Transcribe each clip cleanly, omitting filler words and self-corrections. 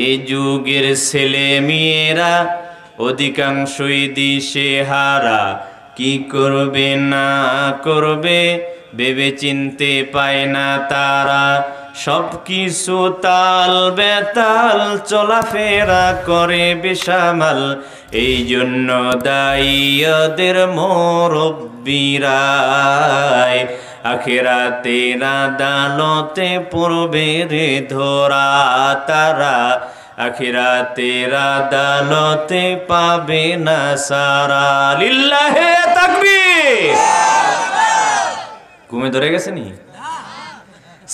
এই যুগের ছেলে মেয়েরা অধিকাংশই দিশে হারা, কি করবে না করবে ভেবে চিনতে পায় না তারা। সব কিছু তাল বেতাল চলাফেরা করে বেসামাল, এই জন্য দায়ী ওদের মুরব্বিরাই। আখিরাতের আদালতে পড়বে রে ধরা তারা, আখিরাতের আদালতে পাবে না সারা। লিল্লাহে তাকবীর। ঘুমে ধরে গেছে নি?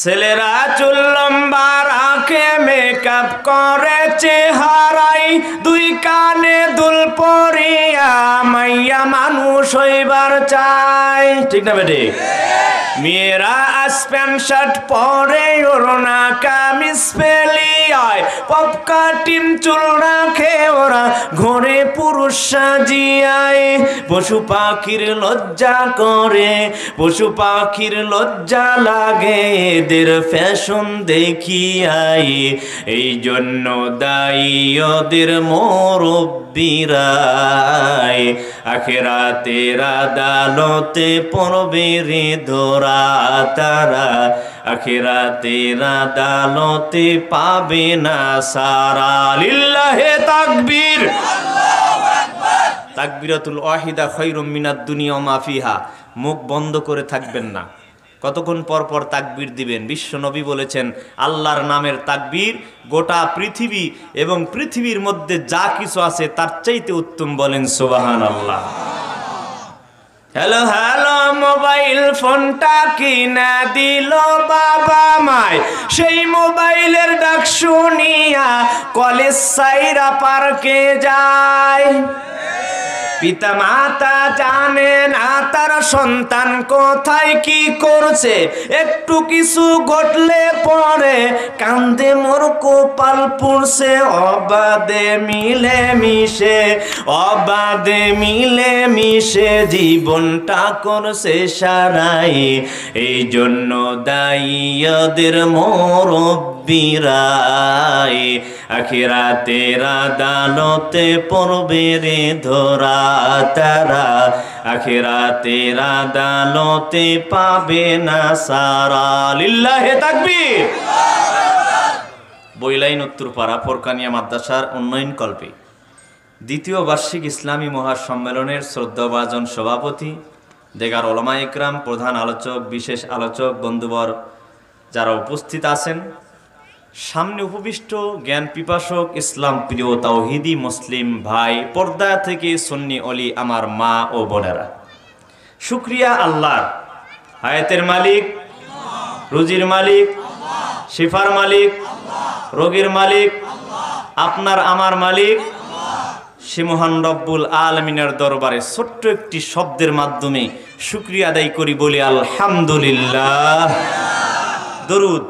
ছেলেরা চুল লম্বা রাখে, মেকআপ করে চেহারাই, দুই কানে দুল পরিয়া মাইয়া মানুষ হইবার চাই। ঠিক না বেটি? মেয়েরা প্যান্ট শার্ট পরে, ওড়না কামিজ ফেলিয়ায়, পপ কাটিং চুল রাখে ওরা, ঘরে পুরুষ সাজিয়ায়। পশু পাখির লজ্জা করে, পশু পাখির লজ্জা লাগে এদের ফ্যাশন দেখিয়াই, এই জন্য দায়ী ওদের মুরব্বিরাই। আখিরাতের আদালতে পড়বে রে ধরা তারা, আখিরাতের আদালতে পাবে না সারা। লিল্লাহে তাকবীর। তাকবীরাতুল ওয়াহিদা খায়রুম মিনাদ দুনিয়া ওয়া মা ফিহা। মুখ বন্ধ করে থাকবেন না, কতক্ষণ পর পর তাকবীর দিবেন। বিশ্ব নবী বলেছেন, আল্লাহর নামের তাকবীর গোটা পৃথিবী এবং পৃথিবীর মধ্যে যা কিছু আছে তার চাইতে উত্তম। বলেন সুবহানাল্লাহ। হ্যালো হ্যালো মোবাইল ফোনটা কিনা দিল বাবা মায়, সেই মোবাইলের ডাক শুনিয়া কলেজ সাইরা পার্কে যায়। পিতা মাতা জানে না তার সন্তান কোথায় কি করছে, একটু কিছু ঘটলে পরে কান্দে মোর কপাল পুড়ছে। অবাধে মিলে মিশে, অবাধে মিলে মিশে জীবনটা করছে সারাই, এই জন্য দায়ী ওদের মুরব্বিরাই। আখিরাতের আদালতে পড়বে রে ধরা তারা, আখিরাতের আদালতে পাবে না সারা। লিল্লাহে তাকবীর। বইলাইন উত্তরপাড়া ফোরকানিয়া মাদ্রাসার উন্নয়ন কল্পে দ্বিতীয় বার্ষিক ইসলামী মহাসম্মেলনের শ্রদ্ধাভাজন সভাপতি, দেগার ওলামা ইকরাম, প্রধান আলোচক, বিশেষ আলোচক, বন্ধুবর যারা উপস্থিত আছেন, সামনে উপবিষ্ট জ্ঞান পিপাসক ইসলাম প্রিয় তাওহিদি মুসলিম ভাই, পর্দা থেকে সুন্নি অলি আমার মা ও বোনেরা, শুকরিয়া আল্লাহর। হায়াতের মালিক, রুজির মালিক, শিফার মালিক, রোগের মালিক, আপনার আমার মালিক, সে মহান রব্বুল আলামিনের দরবারে ছোট্ট একটি শব্দের মাধ্যমে শুকরিয়া আদায় করি, বলি আলহামদুলিল্লাহ। দরুদ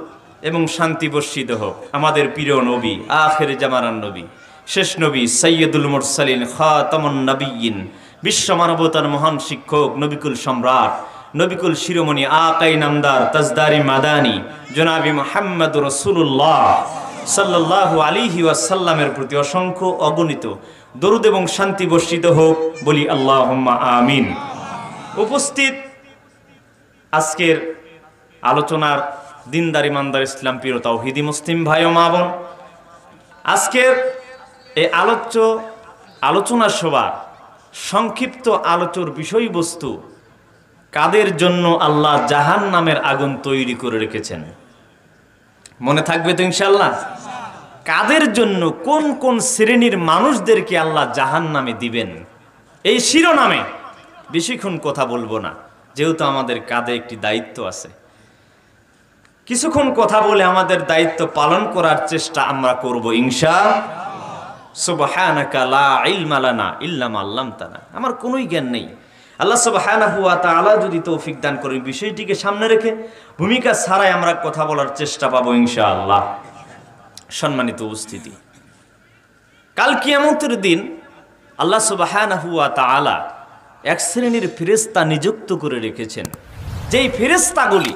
এবং শান্তি বর্ষিত হোক আমাদের প্রিয় নবী, আখির জামানার নবী, শেষ নবী, সাইয়্যিদুল মুরসালিন, খাতামুন নবিয়্যিন, বিশ্ব মানবতার মহান শিক্ষক, নবিকুল সম্রাট, নবিকুল শিরোমণি, আকাই নামদার, তাজদারি মাদানী, জনাবি মুহাম্মদুর রাসূলুল্লাহ সাল্লাল্লাহু আলাইহি ওয়াসাল্লামের প্রতি অসংখ্য অগণিত দরুদ এবং শান্তি বর্ষিত হোক, বলি আল্লাহুম্মা আমিন। উপস্থিত আজকের আলোচনার দিনদার ইমানদার ইসলাম প্রিয় তাওহীদি মুসলিম ভাই ও মা বোন, আজকের এই আলোচনা সভা সংক্ষিপ্ত আলোচনার বিষয়বস্তু, কাদের জন্য আল্লাহ জাহান্নামের আগুন তৈরি করে রেখেছেন। মনে থাকবে তো ইনশাআল্লাহ? কাদের জন্য, কোন কোন শ্রেণীর মানুষদেরকে আল্লাহ জাহান্নামে দিবেন, এই শিরোনামে বেশিক্ষণ কথা বলবো না, যেহেতু আমাদের কাঁধে একটি দায়িত্ব আছে। কিছুক্ষণ কথা বলে আমাদের দায়িত্ব পালন করার চেষ্টা আমরা করব ইনশাআল্লাহ। সুবহানাকা লা ইলমা লানা ইল্লা মা আল্লামতানা। আমার কোনোই জ্ঞান নেই, আল্লাহ সুবহানাহু ওয়া তাআলা যদি তৌফিক দান করেন, বিষয়টিকে সামনে রেখে ভূমিকা ছাড়াই আমরা কথা বলার চেষ্টা পাবো ইনশাআল্লাহ। সম্মানিত উপস্থিতি, কাল কিয়ামতের দিন আল্লাহ সুবহানাহু ওয়া তাআলা এক শ্রেণীর ফেরেশতা নিযুক্ত করে রেখেছেন, যেই ফেরেশতাগুলি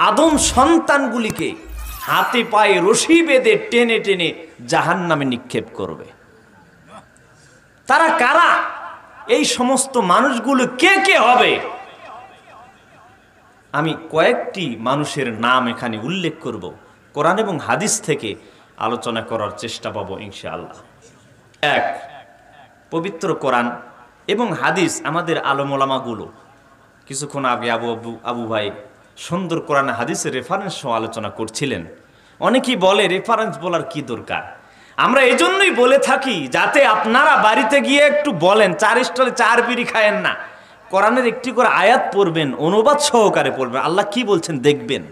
আদম সন্তানগুলিকে হাতে পায়ে রশি বেঁধে টেনে টেনে জাহান্নামে নিক্ষেপ করবে। তারা কারা? এই সমস্ত মানুষগুলো কে কে হবে? আমি কয়েকটি মানুষের নাম এখানে উল্লেখ করব, কোরআন এবং হাদিস থেকে আলোচনা করার চেষ্টা পাবো ইনশাআল্লাহ। এক, পবিত্র কোরআন এবং হাদিস আমাদের আলেম ওলামাগুলো কিছুক্ষণ আগে আবু ভাই সুন্দর কোরআন হাদিসের রেফারেন্স সহ আলোচনা করছিলেন। অনেকেই বলে রেফারেন্স বলার কি দরকার? আমরা এজন্যই বলে থাকি যাতে আপনারা বাড়িতে গিয়ে একটু বলেন, 4 স্টলে 4 বিড়ি খায়েন না, কোরআনের একটি করে আয়াত পড়বেন, অনুবাদ সহকারে পড়বেন, আল্লাহ কি বলছেন দেখবেন।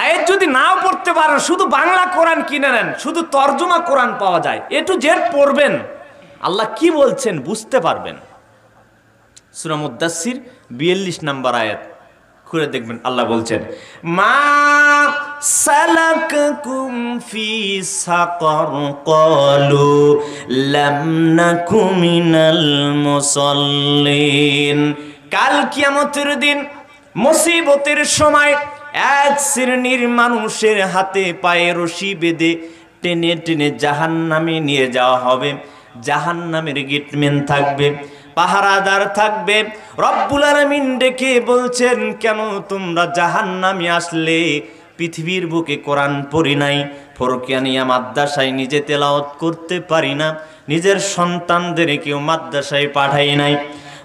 আয়াত যদি নাও পড়তে পারেন, শুধু বাংলা কোরআন কিনে নেন, শুধু তর্জমা কোরআন পাওয়া যায়, এ টু জেড পড়বেন, আল্লাহ কি বলছেন বুঝতে পারবেন। সূরা মুদ্দাসসির 42 নম্বর আয়াত খুলে দেখবেন, আল্লাহ বলছেন, মা সালাকাকুম ফি সাকার ক্বালু লাম নাকু মিনাল মুসাল্লিন। কাল কিয়ামতের দিন মুসিবতের সময় এক শ্রেণীর মানুষের হাতে পায়ে রশি বেঁধে টেনে টেনে জাহান্নামে নিয়ে যাওয়া হবে। জাহান্নামের গেটম্যান থাকবে, পাহারাদার থাকবে। রব্বুল আলামিন ডেকে বলছেন, কেন তোমরা জাহান্নামে আসলে? পৃথিবীর বুকে কোরআন পড়ি নাই, ফরকিয়ানিয়া মাদ্রাসায় নিজে তেলাওয়াত করতে পারি না, নিজের সন্তানদেরকেও মাদ্রাসায় পাঠাই নাই।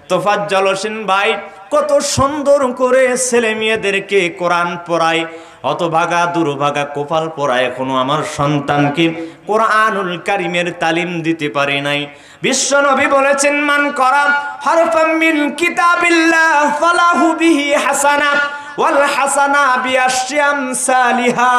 তোফাজ্জল হোসেন ভাই কত সুন্দর করে ছেলে মেয়েদেরকে কোরআন পড়ায়, হতভাগা দুর্ভাগা কপাল পড়া এখনো আমার সন্তানকে কোরআনুল কারীমের তালিম দিতে পারে নাই। বিশ্বনবী বলেছেন, মান করা হারফাম মিন কিতাবিল্লাহ ফালাহু বিহি হাসানা ওয়াল হাসানা বিআশরি আমসালিহা।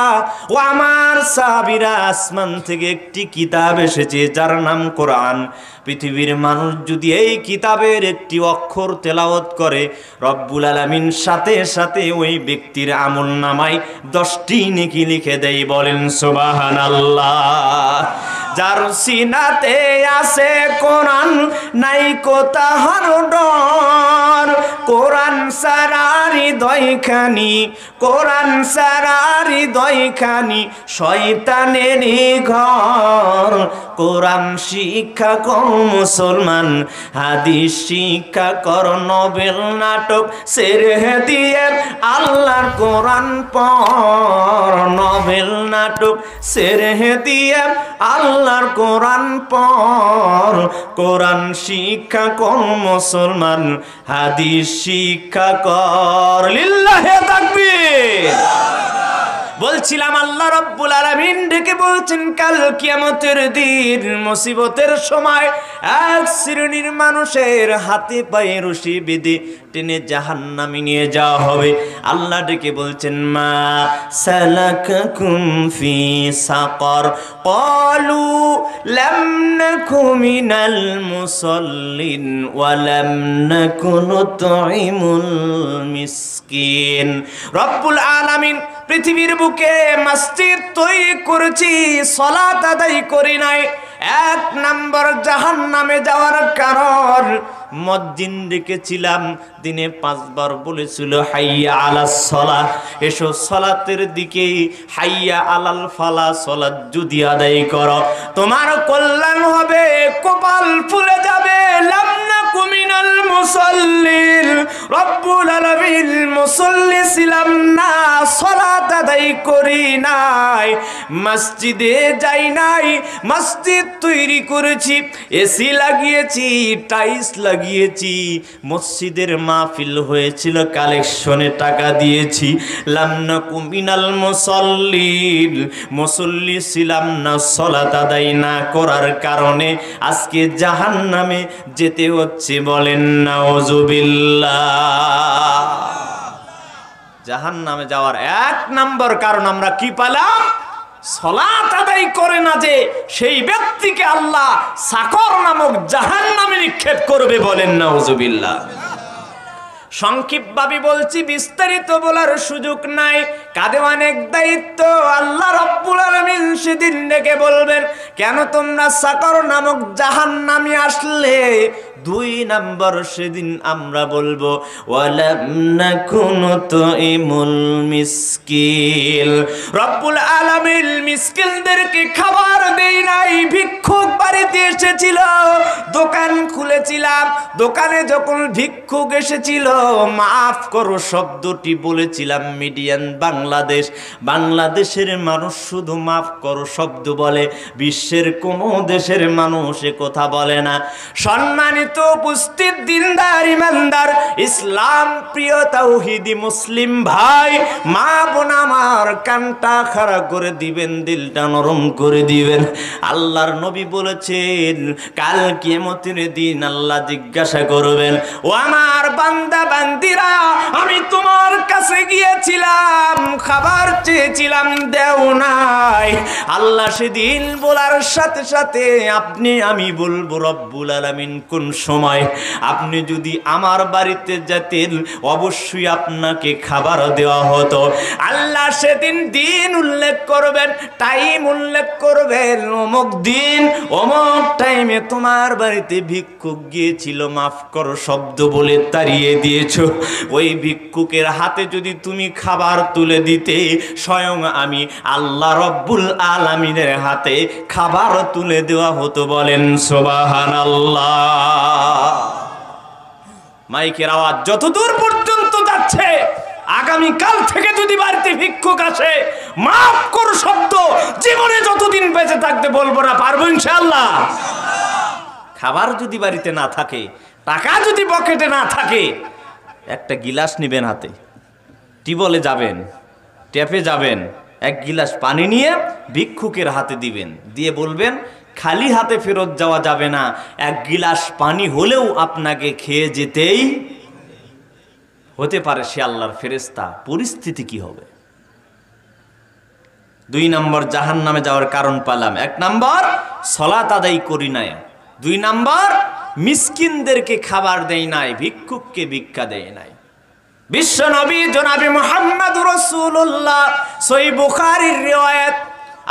ও আমার সাহাবীরা, আসমান থেকে একটি কিতাব এসেছে যার নাম কোরআন। পৃথিবীর মানুষ যদি এই কিতাবের একটি অক্ষর তেলাওয়াত করে, রব্বুল আলামিন সাথে সাথে ওই ব্যক্তির আমলনামায় 10টি নেকি লিখে দেয়। বলেন সুবহানাল্লাহ। যার সিনাতে আছে কোরআন নাই কো তাহার ডর, কোরআন সারা হৃদয়খানি, কোরআন সারা হৃদয়খানি শয়তানেরই ঘর। কোরআন শিক্ষা কর মুসলমান, হাদিস শিক্ষা কর, নভেল নাটক সেরে দিয়ে আল্লাহর কোরআন পড়। নভেল নাটক সেরে দিয়ে আল্লাহর কোরআন পড়। কোরআন শিক্ষা কর মুসলমান, হাদিস শিক্ষা কর। লিল্লাহি তাকবীর। বলছিলাম আল্লাহ রাব্বুল আলামিন ডেকে বলছেন, কাল কিয়ামতের দিন মুসিবতের সময় এক শ্রেণীর মানুষের হাতে পায়ে রশি বেঁধে টেনে জাহান্নামে নিয়ে যাওয়া হবে। আল্লাহ ডেকে বলছেন, মা সালাকাকুম ফি সাকার ক্বালু লাম নাকু মিনাল মুসাল্লিন ওয়া লাম নাকু নুতঈমুল মিসকিন। রব্বুল আলামিন পৃথিবীর বুকে মসজিদ তৈরি করেছি, সালাত আদায় করি নাই। 1 নম্বর জাহান্নামে যাওয়ার কারণ, মুয়াজ্জিন ডেকেছিলাম, দিনে 5 বার বলেছিল হাইয়া আলাস সালাহ, এসো সালাতের দিকে, হাইয়া আলাল ফালাহ, সালাত যদি আদায় করো তোমার কল্যাণ হবে, কপাল ফুলে যাবে। লাম নাকু মিনাল মুসাল্লিন, রব্বুল আলামিন মুসল্লি ছিলাম না, সালাত আদায় করি নাই, মসজিদে যাই নাই। মসজিদ তৈরি করেছি, এসি লাগিয়েছি, টাইলস লাগিয়েছি, মসজিদের মাহফিল হয়েছিল, কালেকশনে টাকা দিয়েছি। লাম নাকু মিনাল মুসাল্লিন, মুসল্লি ছিলাম না, সালাত আদায় না করার কারণে আজকে জাহান্নামে যেতে হচ্ছে। বলেন নাউযুবিল্লাহ। জাহান্নামে যাওয়ার 1 নম্বর কারণ আমরা কি পেলাম? সালাত আদায় করে না যে সেই ব্যক্তিকে আল্লাহ সাকর নামক জাহান্নামে নিক্ষেপ করবে। বলেন নাউযুবিল্লাহ। সংক্ষিপ্তভাবে বলছি, বিস্তারিত বলার সুযোগ নাই। কাঁধে অনেক দায়িত্ব। আল্লাহ রাব্বুল আলামিন সেদিন ডেকে বলবেন, কেন তোমরা সাকর নামক জাহান্নামে আসলে? 2 নাম্বার সেদিন আমরা বলবো, ওয়ালাম নাকুনু তুইমুল মিসকিল। রব্বুল আলামিন মিসকিনদেরকে খাবার দেই নাই। ভিক্ষুক বাড়িতে এসেছিল, দোকান খুলেছিলাম, দোকানে যখন ভিক্ষুক এসেছিল, মাফ করো শব্দটি বলেছিলাম মিডিয়ান বাংলাদেশ। বাংলাদেশের মানুষ শুধু মাফ করো শব্দ বলে, বিশ্বের কোনো দেশের মানুষ এ কথা বলে না। সম্মানিত উপস্থিত দিনদার ইমানদার ইসলাম প্রিয় তাওহীদি মুসলিম ভাই মা বোন আমার, কানটা খাড়া করে দিবেন, দিলটা নরম করে দিবেন। আল্লাহর নবী বলেছেন, কাল কিয়ামতের দিন আল্লাহ জিজ্ঞাসা করবেন, ও আমার বান্দা বান্দিরা, আমি তোমার কাছে গিয়েছিলাম, খাবার চেয়েছিলাম, দেও নাই। আল্লাহ সেদিন বলার সাথে সাথে আপনি আমি বলবো, রব্বুল আলামিন কোন সময় আপনি যদি আমার বাড়িতে যেতেন অবশ্যই আপনাকে খাবার দেওয়া হতো। আল্লাহ সেদিন দিন উল্লেখ করবেন, টাইম উল্লেখ করবেন, অমুক দিন অমুক টাইমে তোমার বাড়িতে ভিক্ষুক গিয়েছিল, মাফ করো শব্দ বলে তাড়িয়ে দিয়েছো। ওই ভিক্ষুকের হাতে যদি তুমি খাবার তুলে দিতে, স্বয়ং আমি আল্লাহ রব্বুল আলামিনের হাতে খাবার তুলে দেওয়া হতো। বলেন সুবহানাল্লাহ। মাইকের আওয়াজ যতদূর পর্যন্ত যাচ্ছে, আগামী কাল থেকে যদি বাড়িতে ভিক্ষুক আসে, মাফ করো শব্দ জীবনে যতদিন বেঁচে থাকতে বলবো না, পারবো ইনশাআল্লাহ। খাবার যদি বাড়িতে না থাকে, টাকা যদি পকেটে না থাকে, একটা গিলাস নিবেন হাতে, টিবলে যাবেন, ট্যাপে যাবেন, এক গিলাস পানি নিয়ে ভিক্ষুকের হাতে দিবেন, দিয়ে বলবেন, খালি হাতে ফেরত যাওয়া যাবে না, এক গিলাস পানি হলেও আপনাকে খেয়ে যেতেই হতে পারে সে আল্লাহর ফেরেশতা। পরিস্থিতি কি হবে? 2 নম্বর জাহান্নামে যাওয়ার কারণ পেলাম। 1 নম্বর সালাত আদায় করি নাই, 2 নম্বর মিসকিনদেরকে খাবার দেই নাই, ভিক্ষুককে ভিক্ষা দেই নাই। বিশ্ব নবী জনাবে মুহাম্মদুর রাসূলুল্লাহ, সহিহ বুখারীর রিওয়ায়াত,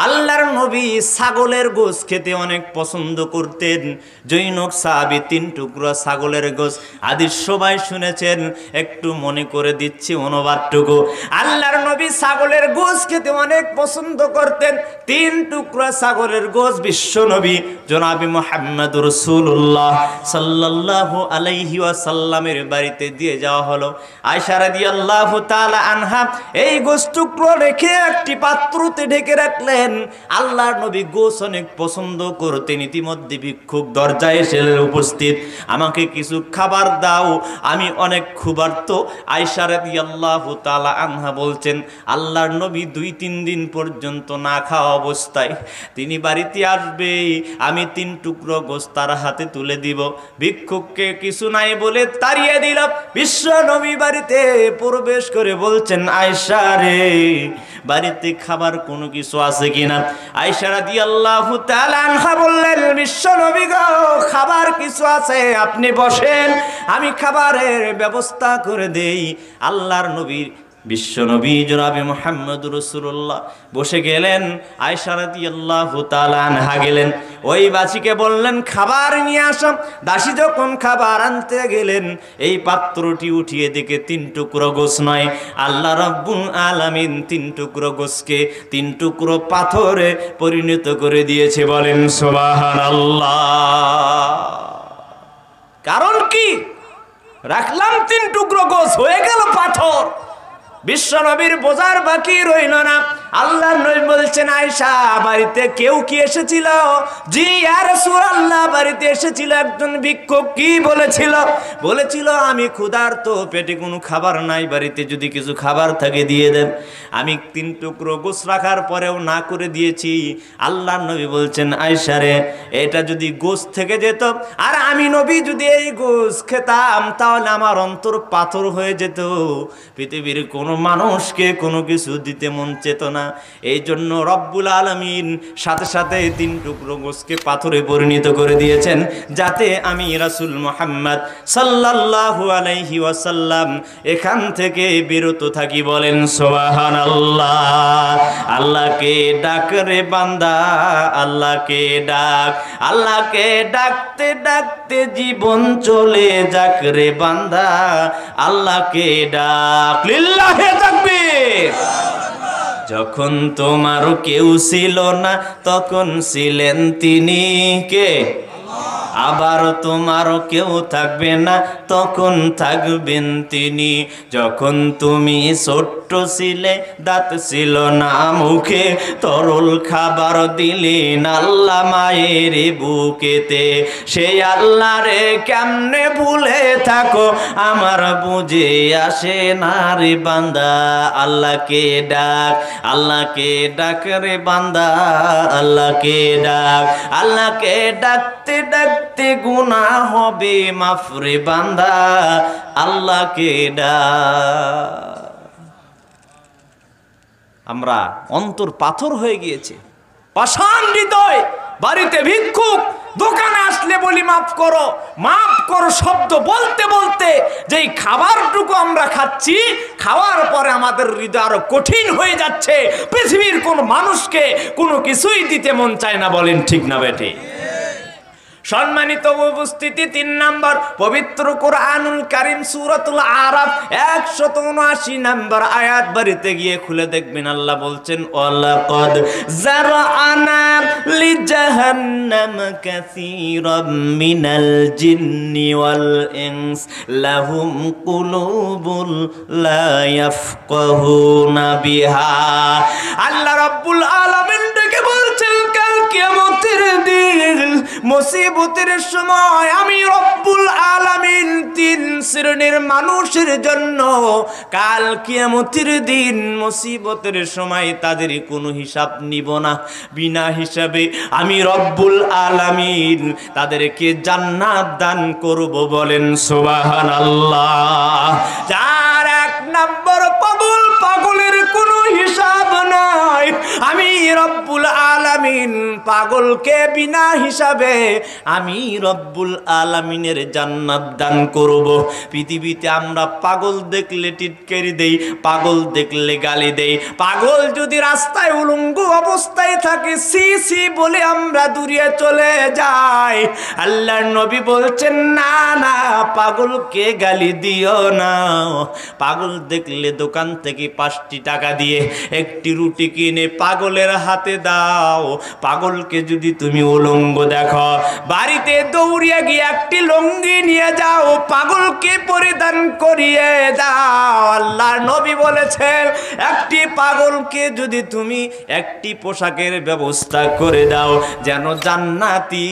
আল্লাহর নবী ছাগলের গোশত খেতে অনেক পছন্দ করতেন। জৈনক সাহাবী 3 টুকরো ছাগলের গোশত, হাদিস সবাই শুনেছেন, একটু মনে করে দিচ্ছি অনুবাদটুকু। আল্লাহর নবী ছাগলের গোশত খেতে অনেক পছন্দ করতেন। 3 টুকরো ছাগলের গোশত বিশ্ব নবী জনাবে মুহাম্মদুর রাসূলুল্লাহ সাল্লাল্লাহু আলাইহি ওয়াসাল্লামের বাড়িতে দিয়ে যাওয়া হলো। আয়েশা রাদিয়াল্লাহু তাআলা আনহা এই গোশত টুকরো রেখে একটি পাত্রতে ঢেকে রাখলেন। আল্লাহর নবী গোশত অনেক পছন্দ করতেন। ইতিমধ্যে ভিক্ষুক দরজায় এসে উপস্থিত, আমাকে কিছু খাবার দাও, আমি অনেক ক্ষুধার্ত। আয়েশা রাদিয়াল্লাহু তাআলা আনহা বলছেন, আল্লাহর নবী 2-3 দিন পর্যন্ত না খাওয়া অবস্থায় তিনি বাড়িতে আসবে, আমি 3 টুকরো গোশত তার হাতে তুলে দিব। ভিক্ষুককে কিছু নাই বলে তাড়িয়ে দিল। বিশ্ব নবী বাড়িতে প্রবেশ করে বলছেন, আয়েশা রে, বাড়িতে খাবার কোনো কিছু আছে কিনা? আয়েশা রাদিয়াল্লাহু তাআলা আনহা বললেন, বিশ্ব নবী গো, খাবার কিছু আছে, আপনি বসেন, আমি খাবারের ব্যবস্থা করে দেই। আল্লাহর নবী বিশ্ব নবী জনাবে মুহাম্মদুর রাসূলুল্লাহ বসে গেলেন। আয়েশা রাদিয়াল্লাহু তাআলা আনহা গেলেন, ওই দাসীকে বললেন, খাবার নিয়ে আসো। দাসী যখন খাবার আনতে গেলেন, এই পাত্রটি উঠিয়ে দেখে 3 টুকরো গোশত নয়, আল্লাহ রাব্বুল আলামিন 3 টুকরো গোশতকে 3 টুকরো পাথরে পরিণত করে দিয়েছে। বলেন সুবহানাল্লাহ। কারণ কি? রাখলাম 3 টুকরো গোশত, হয়ে গেল পাথর। বিশ্ব নবীর বোঝার বাকি রইল না। আল্লাহর নবী বলছেন, আয়েশা, বাড়িতে কেউ কি এসেছিল? জি ইয়া রাসূলুল্লাহ, বাড়িতে এসেছিল একজন ভিক্ষুক। কি বলেছিল? বলেছিল, আমি ক্ষুধার্ত, পেটে কোনো খাবার নাই, বাড়িতে যদি কিছু খাবার থাকে দিয়ে দেন। আমি 3 টুকরো গোশত রাখার পরেও না করে দিয়েছি। আল্লাহর নবী বলছেন, আয়েশা রে, এটা যদি গোশত থেকে যেত আর আমি নবী যদি এই গোশত খেতাম, তাহলে আমার অন্তর পাথর হয়ে যেত। পৃথিবীর কোনো মানুষকে কোনো কিছু দিতে মন চেত না। না। এই জন্য রব্বুল আলামিন সাথে সাথে 3 টুকরো গোশকে পাথরে পরিণত করে দিয়েছেন, যাতে আমি রাসূল মুহাম্মদ সাল্লাল্লাহু আলাইহি ওয়াসাল্লাম এখান থেকে বিরত থাকি। বলেন সুবহানাল্লাহ। আল্লাহকে ডাক রে বান্দা, আল্লাহকে ডাক। আল্লাহকে ডাকতে ডাকতে জীবন চলে যাক রে বান্দা, আল্লাহকে ডাক। লিল্লাহি তাকবীর। যখন তোমার কেউ ছিল না তখন ছিলেন তিনি কে? আবার তোমার কেউ থাকবে না তখন থাকবেন তিনি। যখন তুমি ছোট্ট ছিলে, দাঁত ছিল না মুখে, তরল খাবার দিলেন আল্লাহ মায়ের বুকেতে। সেই আল্লাহ রে কেমনে ভুলে থাকো, আমার বুঝে আসে না রে বান্দা। আল্লাহকে ডাক, আল্লাহকে ডাক রে বান্দা, আল্লাহকে ডাক। আল্লাহকে ডাকতে ডাকতে গুনাহ হবে মাফ রে বান্দা, আল্লাহকে ডাক। আমরা অন্তর পাথর হয়ে গিয়েছে, পাষাণ হৃদয়। বাড়িতে ভিক্ষুক, দোকানে আসলে বলি মাফ করো, মাফ করো শব্দ বলতে বলতে যেই খাবারটুকু আমরা খাচ্ছি, খাওয়ার পরে আমাদের হৃদয় আরো কঠিন হয়ে যাচ্ছে। পৃথিবীর কোন মানুষকে কোনো কিছুই দিতে মন চায় না। বলেন ঠিক না বেঠে? সম্মানিত উপস্থিতি, 3 নাম্বার পবিত্র কুরআনুল কারীম সূরাতুল আরাফ 179 নাম্বার আয়াত বাড়িতে গিয়ে খুলে দেখবেন। আল্লাহ বলছেন, ওয়ালাকাদ জারআনা লিজাহান্নাম কাসীরাম মিনাল জিন্নি ওয়াল ইনস লাহুম কুলুবুল লা ইয়াফকাহুনা বিহা। আল্লাহ রাব্বুল আলামিন ডেকে বলছেন, কাল কিয়ামতের দিন, মুসিবতের সময় আমি রব্বুল আলামিন 3 শ্রেণীর মানুষের জন্য কাল কিয়ামতের দিন মুসিবতের সময় তাদের কোনো হিসাব নিব না। বিনা হিসাবে আমি রব্বুল আলামিন তাদেরকে জান্নাত দান করব। বলেন সুবহানাল্লাহ। যার 1 নম্বর পাগল, পাগলের কোনো হিসাব নাই। আমি রব্বুল আলামিন পাগলকে বিনা হিসাবে আমি রব্বুল আলামিনের জান্নাত দান করব। পৃথিবীতে আমরা পাগল দেখলে টিটকারি দেই, পাগল দেখলে গালি দেই। পাগল যদি রাস্তায় উলঙ্গ অবস্থায় থাকে, সি সি বলে আমরা দূরে চলে যাই। আল্লাহর নবী বলছেন, না না, পাগলকে গালি দিও না। পাগল দেখলে দোকান থেকে 5টি টাকা দিয়ে একটি রুটি কিনে পাগলের হাতে দাও। পাগলকে যদি তুমি উলঙ্গ দেখো, বাড়িতে দৌড়িয়ে গিয়ে একটি লুঙ্গি নিয়ে যাও, পাগলকে পরিধান করিয়ে দাও। আল্লাহর নবী বলেছেন, একটি পাগলকে যদি তুমি একটি পোশাকের ব্যবস্থা করে দাও, যেন জান্নাতি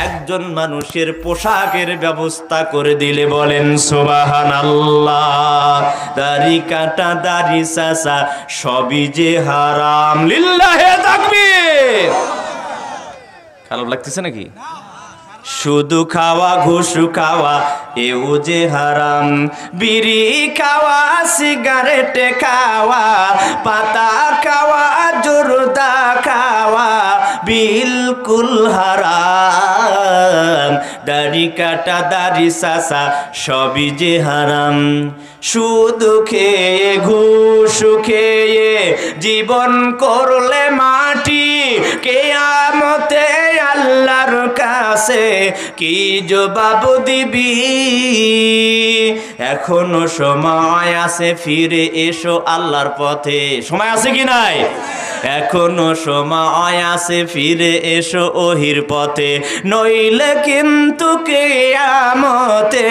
একজন মানুষের পোশাকের ব্যবস্থা করে দিলে। বলেন সুবহানাল্লাহ। দাড়ি কাটা, দাড়ি চাচা সবই যে হারাম। লিল্লাহি তাকবীর। খারাপ লাগতেছে নাকি? শুধু খাওয়া, ঘুষ খাওয়া এও যে হারাম। বিড়ি খাওয়া, সিগারেট খাওয়া, পাতা খাওয়া, জর্দা খাওয়া বিলকুল হারাম। দাড়ি কাটা, দাড়ি চাচা সবই যে হারাম। শুধু খেয়ে, ঘুষ খেয়ে জীবন করলে মাটি, কিয়ামতে আল্লাহর কাছে কি জবাব দিবি? এখনো সময় আছে, ফিরে এসো আল্লাহর পথে। সময় আছে কি নাই? এখনো সময় আছে, ফিরে এসো ওহির পথে। নইলে কিন্তু কিয়ামতে,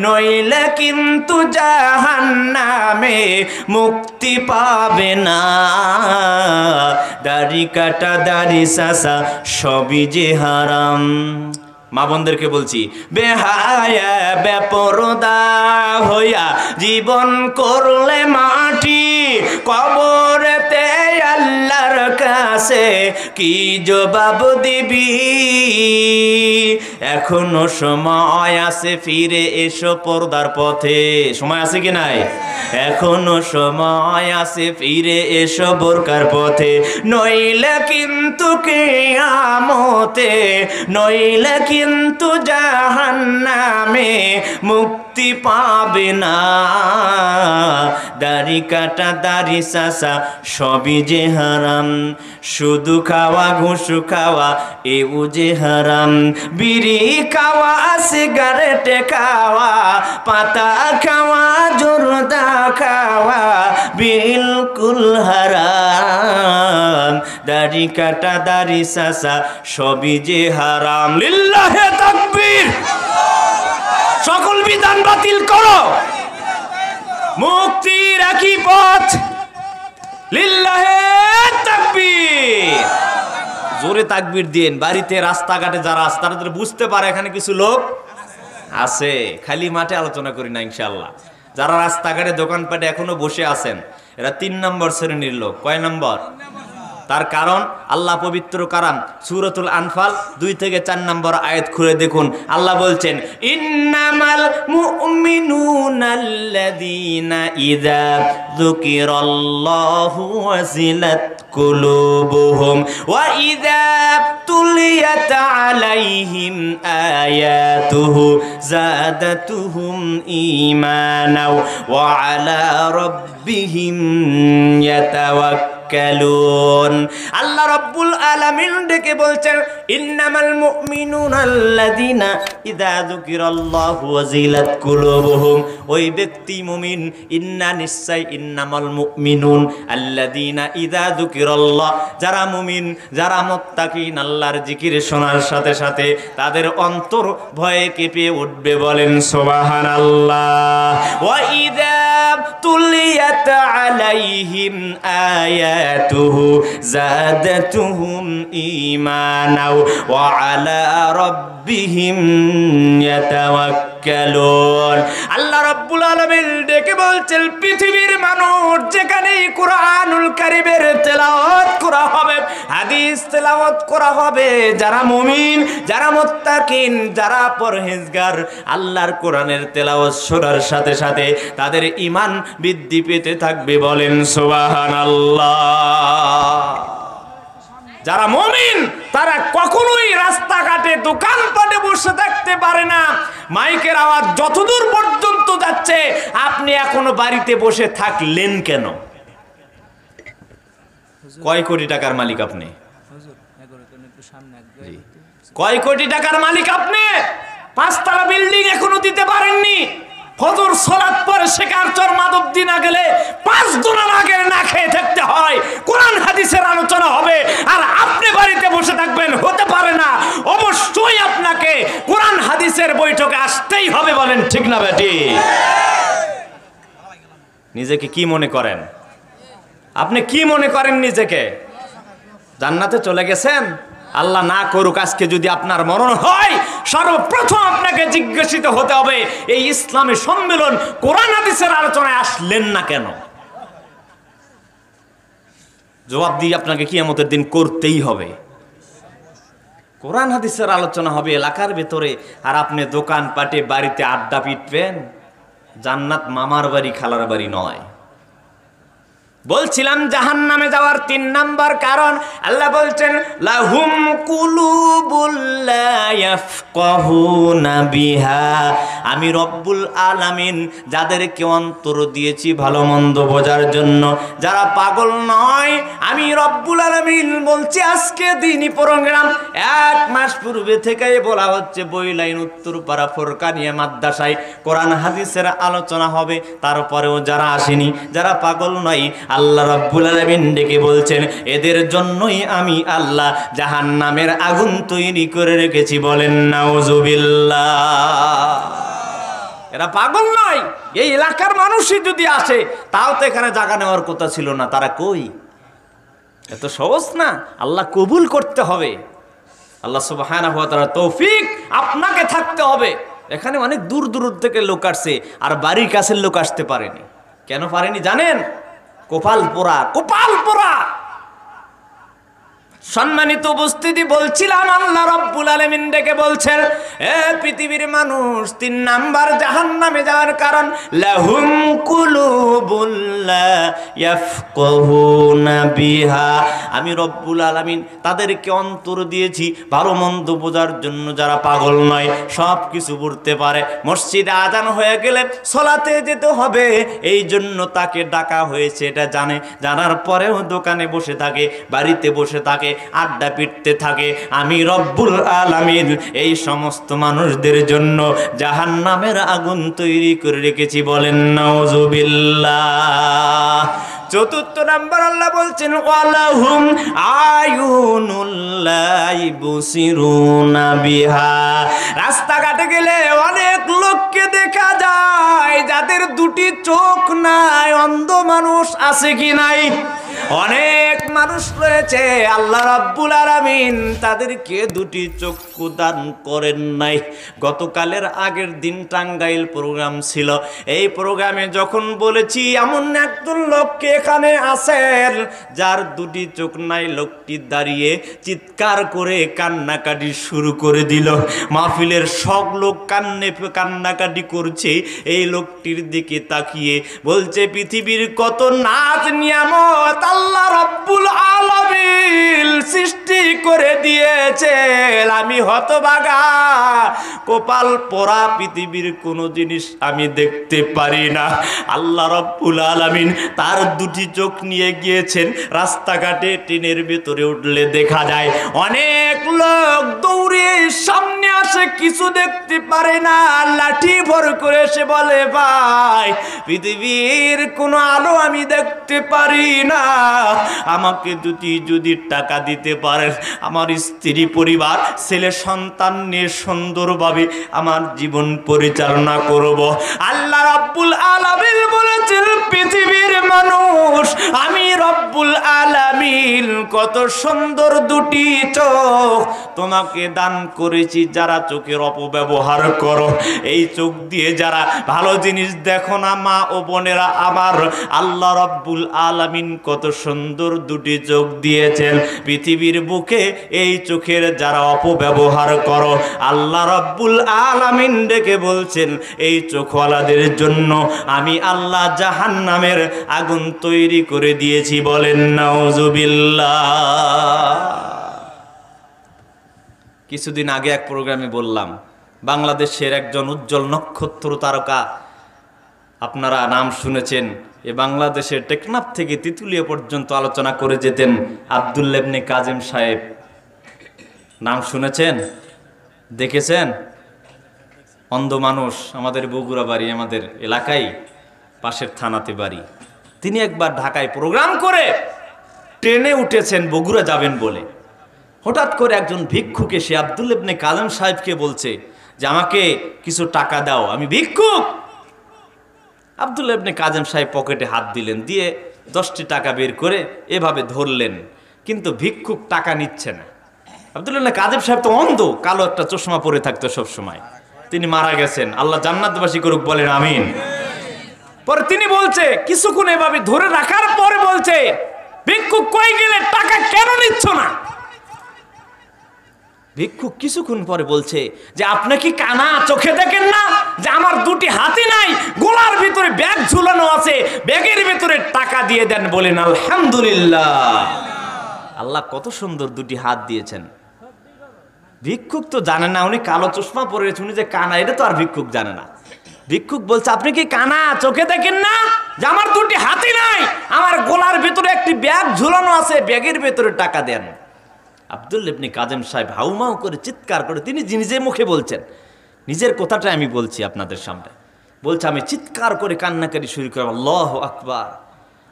নইলে কিন্তু জাহান্নামে মুক্তি পাবে না। দাড়ি কাটা, দাড়ি চাচা সবই যে হারাম। মা বোনদেরকে বলছি, বেহায়া বেপরদা হইয়া জীবন করলে মাটি, কবরেতে আল্লাহর কাছে কাছে কি জবাব দিবি? এখনো সময় আছে, ফিরে এসো পর্দার পথে। সময় আছে কি নাই? এখনো সময় আছে, ফিরে এসো বোরকার পথে। নইলে কিন্তু কিয়ামতে, নইলে কিন্তু জাহান্নামে মুক্তি পাবে না। দাড়ি কাটা দাড়ি চাচা সবই যে হারাম, শুধু খাওয়া ঘুষ খাওয়া এও যে হারাম। বিড়ি খাওয়া সিগারেট খাওয়া পাতা খাওয়া জর্দা খাওয়া বিলকুল হারাম। দাড়ি কাটা দাড়ি চাচা সবই যে হারাম। লিল্লাহে তাকবীর। সকল বিধান বাতিল করো, মুক্তির একই পথ। লিল্লাহে তাকবীর। জোরে তাকবীর দিন। বাড়িতে রাস্তাঘাটে যারা আছে তারা বুঝতে পারে এখানে কিছু লোক আছে, খালি মাঠে আলোচনা করি না ইনশাআল্লাহ। যারা রাস্তাঘাটে দোকানপাটে এখনো বসে আছেন এরা 3 নম্বর শ্রেণীর লোক। কয় নম্বর? তার কারণ আল্লাহ পবিত্র কালাম সূরাতুল আনফাল 2 থেকে 4 নম্বর আয়াত খুলে দেখুন। আল্লাহ বলছেন, ইন্নামাল মুমিনুনাল্লাযীনা ইযা যুকিরাল্লাহু ওয়াজিলাত কুলুবুহুম ওয়া ইযা তুলিয়াত আলাইহিম আয়াতুহু যাদাতুহুম ঈমানাও ওয়া আলা রাব্বিহিম ইয়াতাওয়াক্কালুন। আল্লাহ রাব্বুল আলামিন ডেকে বলছেন, ইন্নামাল মুমিনুনাল্লাযীনা ইযা যুকিরাল্লাহু ওয়াজিলাত কুলুবুহুম। ওই ব্যক্তি মুমিন। ইন্না নিশ্চয়, ইন্নামাল মুমিনুন আল্লাযীনা ইযা যুকিরাল্লাহ, যারা মুমিন, যারা মুত্তাকিন, আল্লাহর জিকির শোনার সাথে সাথে তাদের অন্তর ভয়ে কেঁপে উঠবে। বলেন সুবহানাল্লাহ। ওয়া ইযা তুলিয়াত আলাইহিম আয়াতুহু যাদাতুহুম ঈমানাও ওয়া আলা রাব্বিহিম ইয়াতাওয়াক্কালুন। আল্লাহ রাব্বুল আলামিন ডেকে বলছেন, পৃথিবীর মানুষ যেখানে কুরআনুল কারীমের তেলাওয়াত করা হবে, হাদিস তেলাওয়াত করা হবে, যারা মুমিন, যারা মুত্তাকিন, যারা পরহেজগার, আল্লাহর কোরআনের তেলাওয়াত শোনার সাথে সাথে তাদের ঈমান বৃদ্ধি পেতে থাকবে। বলেন সুবহানাল্লাহ। যারা মুমিন তারা কখনোই রাস্তাঘাটে দোকানপাটে বসে থাকতে পারে না। মাইকের আওয়াজ যতদূর পর্যন্ত যাচ্ছে, আপনি এখনো বাড়িতে বসে থাকলেন কেন? কয় কোটি টাকার মালিক আপনি? কয় কোটি টাকার মালিক আপনি? 5 তলা বিল্ডিং এখনো দিতে পারেননি। ফজর সালাত পরে শেখারচর মাধবদী না গেলে 5 গুণ আগে না খেয়ে থাকতে হয়। কোরআন হাদিসের আলোচনা হবে আর আপনি বাড়িতে বসে থাকবেন, হতে পারে না। অবশ্যই আপনাকে কোরআন হাদিসের বৈঠকে আসতেই হবে। বলেন ঠিক না বেটি? নিজেকে কি মনে করেন? আপনি কি মনে করেন নিজেকে? জান্নাতে চলে গেছেন? আল্লাহ না করুক, আজকে যদি আপনার মরণ হয়, সর্বপ্রথম আপনাকে জিজ্ঞাসিত হতে হবে, এই ইসলামী সম্মেলন কোরআন হাদিসের আলোচনায় আসলেন না কেন? জবাব দিয়ে আপনাকে কিয়ামতের দিন করতেই হবে। কোরআন হাদিসের আলোচনা হবে এলাকার ভেতরে, আর আপনি দোকান পাটে বাড়িতে আড্ডা পিটবেন। জান্নাত মামার বাড়ি খালার বাড়ি নয়। বলছিলাম জাহান্নামে যাওয়ার 3 নাম্বার কারণ। আল্লাহ বলছেন, লাহুম কুলুবুল লা ইয়াফকাহুনা বিহা। আমি রব্বুল আলামিন যাদেরকে অন্তর দিয়েছি ভালো মন্দ বোঝার জন্য, যারা পাগল নয়। আমি রব্বুল আলামিন বলছি, আজকে দিনই প্রোগ্রাম 1 মাস পূর্বে থেকেই বলা হচ্ছে, বইলাইন উত্তরপাড়া ফোরকানিয়া মাদ্রাসায় কোরআন হাদিসের আলোচনা হবে। তারপরেও যারা আসেনি, যারা পাগল নয়, আল্লাহ রাব্বুল আলামিন ডেকে বলছেন, এদের জন্যই আমি আল্লাহ জাহান্নামের আগুন তৈরি করে রেখেছি। বলেন নাউজুবিল্লাহ। এরা পাগল নয়। এই এলাকার মানুষই যদি আসে, তাও তো এখানে জায়গা নেওয়ার কথা ছিল না। তারা কই? এত সহজ না। আল্লাহ কবুল করতে হবে। আল্লাহ সুবহানাহু ওয়া তাআলা তৌফিক আপনাকে থাকতে হবে। এখানে অনেক দূর দূর থেকে লোক আসছে, আর বাড়ির কাছের লোক আসতে পারেনি। কেন পারেনি জানেন? কপাল পোড়া, কপাল পোড়া। সম্মানিত উপস্থিতি, বলছিলাম আল্লাহ রাব্বুল আলামিন ডেকে বলছেন, এ পৃথিবীর মানুষ, 3 নাম্বার জাহান্নামে যাওয়ার কারণ, লাহুম কুলুবুল লা ইয়াফকাহুনা বিহা। আমি রব্বুল আলামিন তাদেরকে অন্তর দিয়েছি ভালো মন্দ বোঝার জন্য, যারা পাগল নয়, সব কিছু বুঝতে পারে। মসজিদে আজান হয়ে গেলে সালাতে যেতে হবে, এই জন্য তাকে ডাকা হয়েছে, এটা জানে। জানার পরেও দোকানে বসে থাকে, বাড়িতে বসে থাকে, আড্ডা পিটতে থাকে। আমি রব্বুল আলামিন এই সমস্ত মানুষদের জন্য জাহান্নামের আগুন তৈরি করে রেখেছি। বলেন নাউযুবিল্লাহ। 4th নাম্বার আল্লাহ বলছেন, ওয়ালাহুম আয়ুনুল লা ইবসিরুনা বিহা। রাস্তাঘাটে গেলে অনেক লোককে দেখা যায় যাদের 2টি চোখ নাই। অন্ধ মানুষ আছে কি নাই? অনেক মানুষ রয়েছে, আল্লাহ রাব্বুল আলামিন তাদেরকে 2টি চক্ষু দান করেন নাই। গতকালের আগের দিন টাঙ্গাইল প্রোগ্রাম ছিল। এই প্রোগ্রামে যখন বলেছি এমন একজন লোককে এখানে আছেন যার 2টি চোখ নাই, লোকটি দাঁড়িয়ে চিৎকার করে কান্নাকাটি শুরু করে দিল। মাহফিলের সব লোক কান্নাকাটি করছে। এই লোকটির দিকে তাকিয়ে বলছে, পৃথিবীর কত নাজ নিয়ামত আল্লাহ রাব্বুল আলামিন সৃষ্টি করে দিয়েছেন, আমি হতভাগা কপাল পোড়া, পৃথিবীর কোনো জিনিস আমি দেখতে পারি না। আল্লাহ রাব্বুল আলামিন তার 2টি চোখ নিয়ে গিয়েছেন। রাস্তাঘাটে ট্রেনের ভিতরে উঠলে দেখা যায় অনেক লোক দৌড়ে সামনে আসে, কিছু দেখতে পারে না, লাঠি ভর করে এসে বলে, ভাই পৃথিবীর কোনো আলো আমি দেখতে পারি না, আমাকে যদি টাকা দিতে পারেন, আমার স্ত্রী পরিবার ছেলে সন্তান নিয়ে সুন্দরভাবে আমার জীবন পরিচালনা করব। আল্লাহ রাব্বুল আলামিন বলেছেন, পৃথিবীর মানুষ, আমি রব্বুল আলামিন কত সুন্দর 2টি চোখ তোমাকে দান করেছি, যারা চোখের অপব্যবহার করো, এই চোখ দিয়ে যারা ভালো জিনিস দেখো না, মা ও বোনেরা আমার, আল্লাহ রাব্বুল আলামিন কত সুন্দর 2টি চোখ দিয়েছেন। পৃথিবীর বুকে এই চোখের যারা অপব্যবহার করো, আল্লাহ রাব্বুল আলামিন ডেকে বলছেন, এই চোখওয়ালাদের জন্য আমি আল্লাহ জাহান্নামের আগুন তৈরি করে দিয়েছি। বলেন নাউযুবিল্লাহ। কিছুদিন আগে এক প্রোগ্রামে বললাম, বাংলাদেশের একজন উজ্জ্বল নক্ষত্র তারকা, আপনারা নাম শুনেছেন, এ বাংলাদেশের টেকনাফ থেকে তিতুলিয়া পর্যন্ত আলোচনা করে যেতেন, আব্দুল্লাহ ইবনে কাজেম সাহেব। নাম শুনেছেন, দেখেছেন? অন্ধ মানুষ, আমাদের বগুড়া বাড়ি, আমাদের এলাকায় পাশের থানাতে বাড়ি। তিনি একবার ঢাকায় প্রোগ্রাম করে ট্রেনে উঠেছেন বগুড়া যাবেন বলে। হঠাৎ করে একজন ভিক্ষুক এসে আব্দুল্লাহ ইবনে কাজেম সাহেবকে বলছে যে, আমাকে কিছু টাকা দাও, আমি ভিক্ষুক। আব্দুল্লাহ ইবনে কাজেম সাহেব পকেটে হাত দিলেন, দিয়ে 10টি টাকা বের করে এভাবে ধরলেন, কিন্তু ভিক্ষুক টাকা নিচ্ছে না। আব্দুল্লাহ ইবনে কাজেম সাহেব তো অন্ধ, কালো একটা চশমা পরে থাকতো সব সময়। তিনি মারা গেছেন, আল্লাহ জান্নাতবাসী করুক, বলেন আমিন। পরে তিনি বলছে, কিছুক্ষণ এভাবে ধরে রাখার পরে বলছে, ভিক্ষুক কই গেলে, টাকা কেন নিচ্ছ না? ভিক্ষুক কিছুক্ষণ পরে বলছে যে, আপনি কি কানা, চোখে দেখেন না যে আমার 2টি হাতই নাই, গোলার ভিতরে ব্যাগ ঝুলানো আছে, ব্যাগের ভিতরে টাকা দিয়ে দেন। বলেন আলহামদুলিল্লাহ। আল্লাহ কত সুন্দর 2টি হাত দিয়েছেন। ভিক্ষুক তো জানে না, উনি কালো চশমা পরে গেছে, উনি যে কানা এটা তো আর ভিক্ষুক জানে না। ভিক্ষুক বলছে, আপনি কি কানা, চোখে দেখেন না যে আমার 2টি হাতই নাই, আমার গোলার ভিতরে একটি ব্যাগ ঝুলানো আছে, ব্যাগের ভিতরে টাকা দেন। আব্দুল্লাহ ইবনে কাজেম সাহেব হাউমাউ করে চিৎকার করে, তিনি নিজে মুখে বলছেন, নিজের কথাটা আমি বলছি আপনাদের সামনে, বলছে, আমি চিৎকার করে কান্নাকাটি শুরু করে, আল্লাহু আকবার,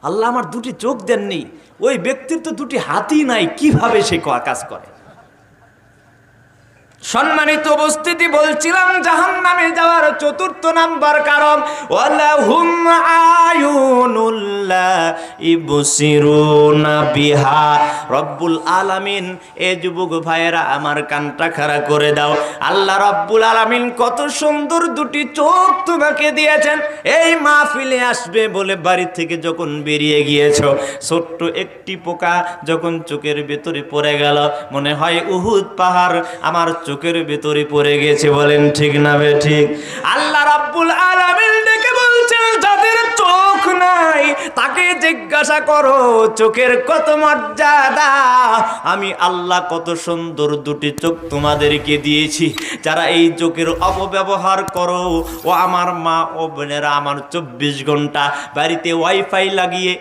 আল্লাহ আমার 2টি চোখ দেননি, ওই ব্যক্তির তো 2টি হাতই নাই, কিভাবে সে কাজ করে? সম্মানিত উপস্থিতি, বলছিলাম জাহান্নামে যাওয়ার চতুর্থ নাম্বার কারণ ওয়ালাহুম আয়ুনুল লা ইবসিরুনা বিহা। রব্বুল আলামিন, এ যুবক ভাইয়েরা আমার কানটা খাড়া করে দাও, আল্লাহ রব্বুল আলামিন কত সুন্দর দুটি চোখ তোমাকে দিয়েছেন। এই মাহফিলে আসবে বলে বাড়ি থেকে যখন বেরিয়ে গিয়েছো, ছোট্ট একটি পোকা যখন চোখের ভেতরে পড়ে গেল, মনে হয় উহুদ পাহাড় আমার চোখের ভেতরে পড়ে গেছে। বলেন ঠিক না বে ঠিক? আল্লাহ রাব্বুল আলামিন ডেকে বলছেন, যাদের চোখ নাই তাকে জিজ্ঞাসা করো চোখের কত মর্যাদা। আমি আল্লাহ কত সুন্দর দুটি চোখ তোমাদেরকে দিয়েছি। যারা এই চোখের অপব্যবহার করো, ও আমার মা ও বোনেরা, আমার 24 ঘন্টা বাড়িতে ওয়াইফাই লাগিয়ে,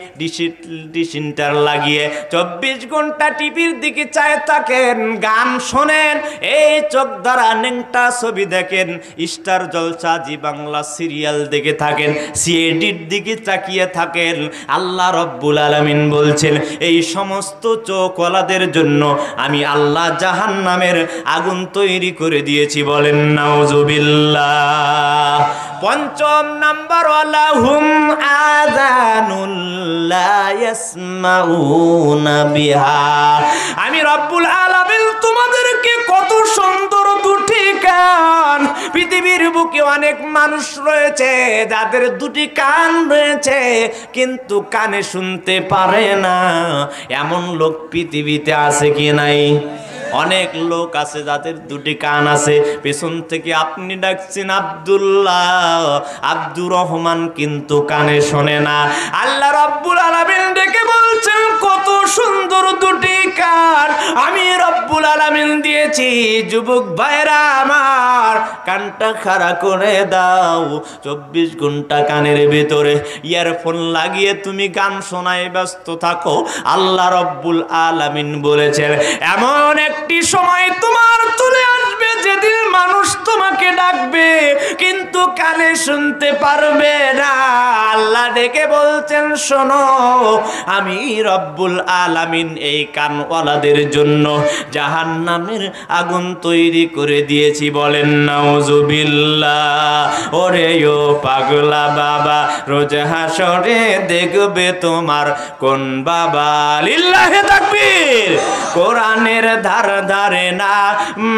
ডিশ ইন্টার লাগিয়ে 24 ঘন্টা টিভির দিকে চায় থাকেন, গান শোনেন, এই চোখ দ্বারা নেংটা ছবি দেখেন, স্টার জলসা, জি বাংলা সিরিয়াল দেখে থাকেন, সিএডির দিকে তাকিয়ে থাকেন। আল্লাহ রব্বুল আলামিন বলছেন, এই সমস্ত চোখওয়ালাদের জন্য আমি আল্লাহ জাহান্নামের আগুন তৈরি করে দিয়েছি। বলেন নাউজুবিল্লাহ। পঞ্চম নাম্বার, ওয়ালাহুম আযানুল লা ইয়াসমাউনা বিহা। আমি রব্বুল আলামিন তোমাদেরকে কত সুন্দর দুটি কান। পৃথিবীর বুকে অনেক মানুষ রয়েছে যাদের দুটি কান রয়েছে কিন্তু কানে শুনতে পারে না। এমন লোক পৃথিবীতে আছে কি নাই? অনেক লোক আছে যাদের দুটি কান আছে, পেছন থেকে আপনি ডাকছেন আব্দুল্লাহ, আব্দুর রহমান, কিন্তু কানে শোনে না। আল্লাহ রাব্বুল আলামিন ডেকে বলছেন, কত সুন্দর দুটি কান আমি রব্বুল আলামিন দিয়েছি। যুবক ভাইরা আমার, কানটা খাড়া করে দাও। 24 ঘন্টা কানের ভিতরে ইয়ারফোন লাগিয়ে তুমি গান শোনায় ব্যস্ত থাকো। আল্লাহ রব্বুল আলামিন বলেছেন, এমন একটি সময় তোমার চলে আসবে যেদিন মানুষ তোমাকে ডাকবে কিন্তু কানে শুনতে পারবে না। আল্লাহ ডেকে বলছেন, শোনো, আমি রব্বুল আলামিন এই কানওয়ালাদের জন্য জাহান্নামের আগুন তৈরি করে দিয়েছি। বলেন নাউজুবিল্লাহ। ওরে ও পাগলা বাবা, রোজ হাসরে দেখবে তোমার কোন বাবা। লিল্লাহে তাকবীর। কোরআনের ধার ধারে না,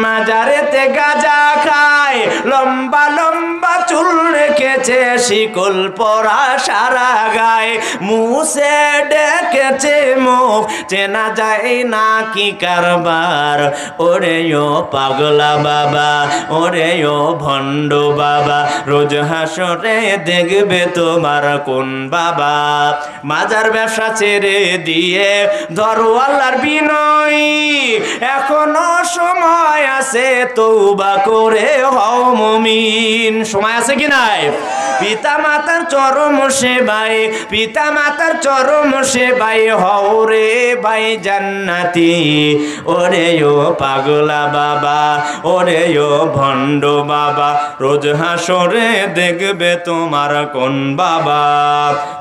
মাজারেতে গাঁজা খায়, লম্বা লম্বা চুল রেখেছে, শিকল পরা সারা গায়ে, মুছে ডেকেছে মুখ, চেনা যায় না কি কারবার। ওরে ও পাগলা বাবা, ওরে ও ভণ্ড বাবা, রোজ হাসরে দেখবে তোমার কোন বাবা। মাজার ব্যবসা ছেড়ে দিয়ে ধরো আল্লাহর বিনয়, এখনো সময় আছে তওবা করে হও মুমিন। সময় আছে কি নাই? পিতা মাতার চরম সেবায়, পিতা মাতার চরম সেবায় হও রে ভাই জান্নাতি। ওরে ও পাগলা বাবা, ওরে ও ভণ্ড বাবা, রোজ হাসরে দেখবে তোমার কোন বাবা।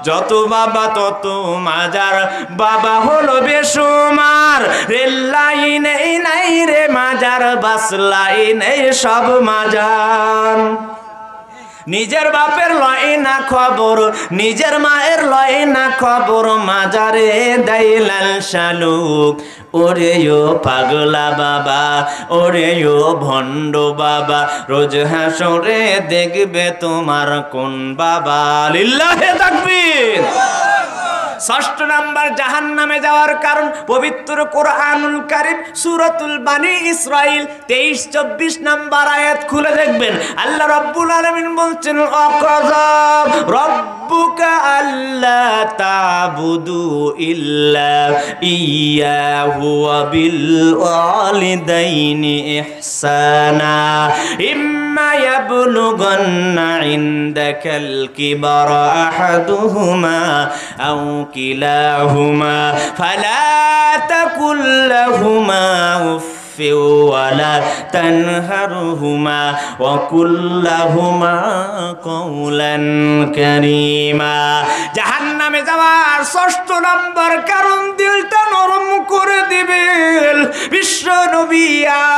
যত বাবা তত মাজার, বাবা হলো বেসুমার, রেল লাইনে নাই রে মাজার, বাস লাইনে সব মাজার। নিজের বাপের লয় না খবর, নিজের মায়ের লয় না খবর, মাজারে দেয় লাল শালুক। ওরে ও পাগলা বাবা, ওরে ও ভণ্ড বাবা, রোজ হাসরে দেখবে তোমার কোন বাবা। লিল্লাহে তাকবীর। ষষ্ঠ নাম্বার জাহান্নামে যাওয়ার কারণ, পবিত্র কোরআনুল কারীম সূরাতুল বানি ইসরাইল 23-24 নাম্বার আয়াত খুলে দেখবেন। আল্লাহ রাব্বুল আলামিন বলছেন, অকাযা রাব্বুকা আল্লা তা'বুদু ইল্লা ইয়াহু ওয়া বিল ওয়ালিদাইনি ইহসানা ইম্মা ইয়াবলুগান্না ইনদাকাল কিবারা আহাদুহুমা আও কিলাহুমা ফালা তাকুল লাহুমা উফ ওয়ালা তানহারহুমা ওয়া কুল লাহুমা কওলান কারীমা। জাহান্নামে যাওয়ার ৬ষ্ঠ নম্বর কারণ দিলটা নরম করে দিবেন বিশ্ব নবী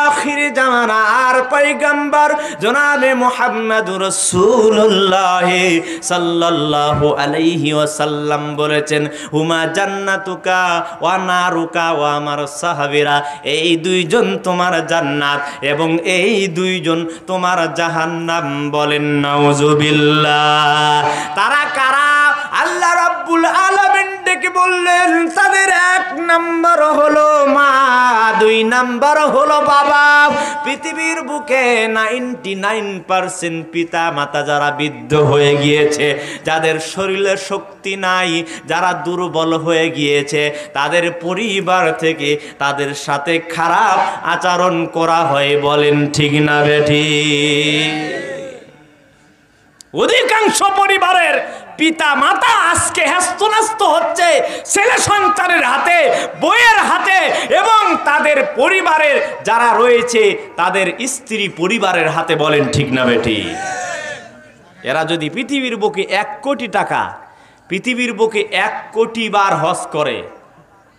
আখির জামানার পয়গম্বর জনাবে মুহাম্মদুর রাসূলুল্লাহ সাল্লাল্লাহু আলাইহি ওয়াসাল্লাম বলেছেন, হুমা জান্নাতুকা ওয়া নারুকা ওয়া আমার সাহাবীরা, এই দুইজন তোমার জান্নাত এবং এই দুইজন তোমার জাহান্নাম। বলেন নাউজুবিল্লাহ। তারা কারা? আল্লাহ রাব্বুল আলামিন ডেকে বললেন তাদের ১ নাম্বার হলো মা, ২ নাম্বার হলো বাবা। পৃথিবীর বুকে 99% পিতা মাতা যারা বৃদ্ধ হয়ে গিয়েছে, যাদের শরীরে শক্তি নাই, যারা দুর্বল হয়ে গিয়েছে, তাদের পরিবার থেকে তাদের সাথে খারাপ আচরণ করা হয়। বলেন ঠিক না বেঠিক? অধিকাংশ পরিবারের পিতা মাতা আজকে হ্যস্ত হচ্ছে ছেলে সন্তানের হাতে, বইয়ের হাতে, এবং তাদের পরিবারের যারা রয়েছে তাদের স্ত্রী পরিবারের হাতে। বলেন ঠিক না বেঠিক? এরা যদি পৃথিবীর বুকে ১ কোটি টাকা, পৃথিবীর বুকে ১ কোটি বার হজ করে,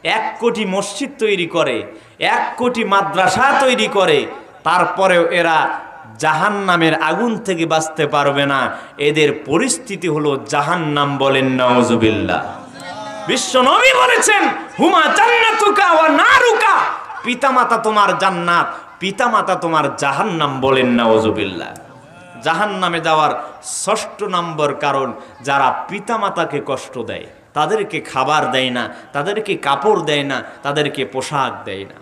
১ কোটি মসজিদ তৈরি করে, ১ কোটি মাদ্রাসা তৈরি করে, তারপরেও এরা জাহান্নামের আগুন থেকে বাঁচতে পারবে না। এদের পরিস্থিতি হলো জাহান্নাম। বলেন নাউজুবিল্লাহ। বিশ্ব নবী বলেছেন, হুমা জান্নাতুকা ওয়া নারুকা, পিতামাতা তোমার জান্নাত, পিতামাতা তোমার জাহান্নাম। বলেন নাউজুবিল্লাহ। জাহান্নামে যাওয়ার ৬ষ্ঠ নম্বর কারণ যারা পিতামাতাকে কষ্ট দেয়, তাদেরকে খাবার দেয় না, তাদেরকে কাপড় দেয় না, তাদেরকে পোশাক দেয় না।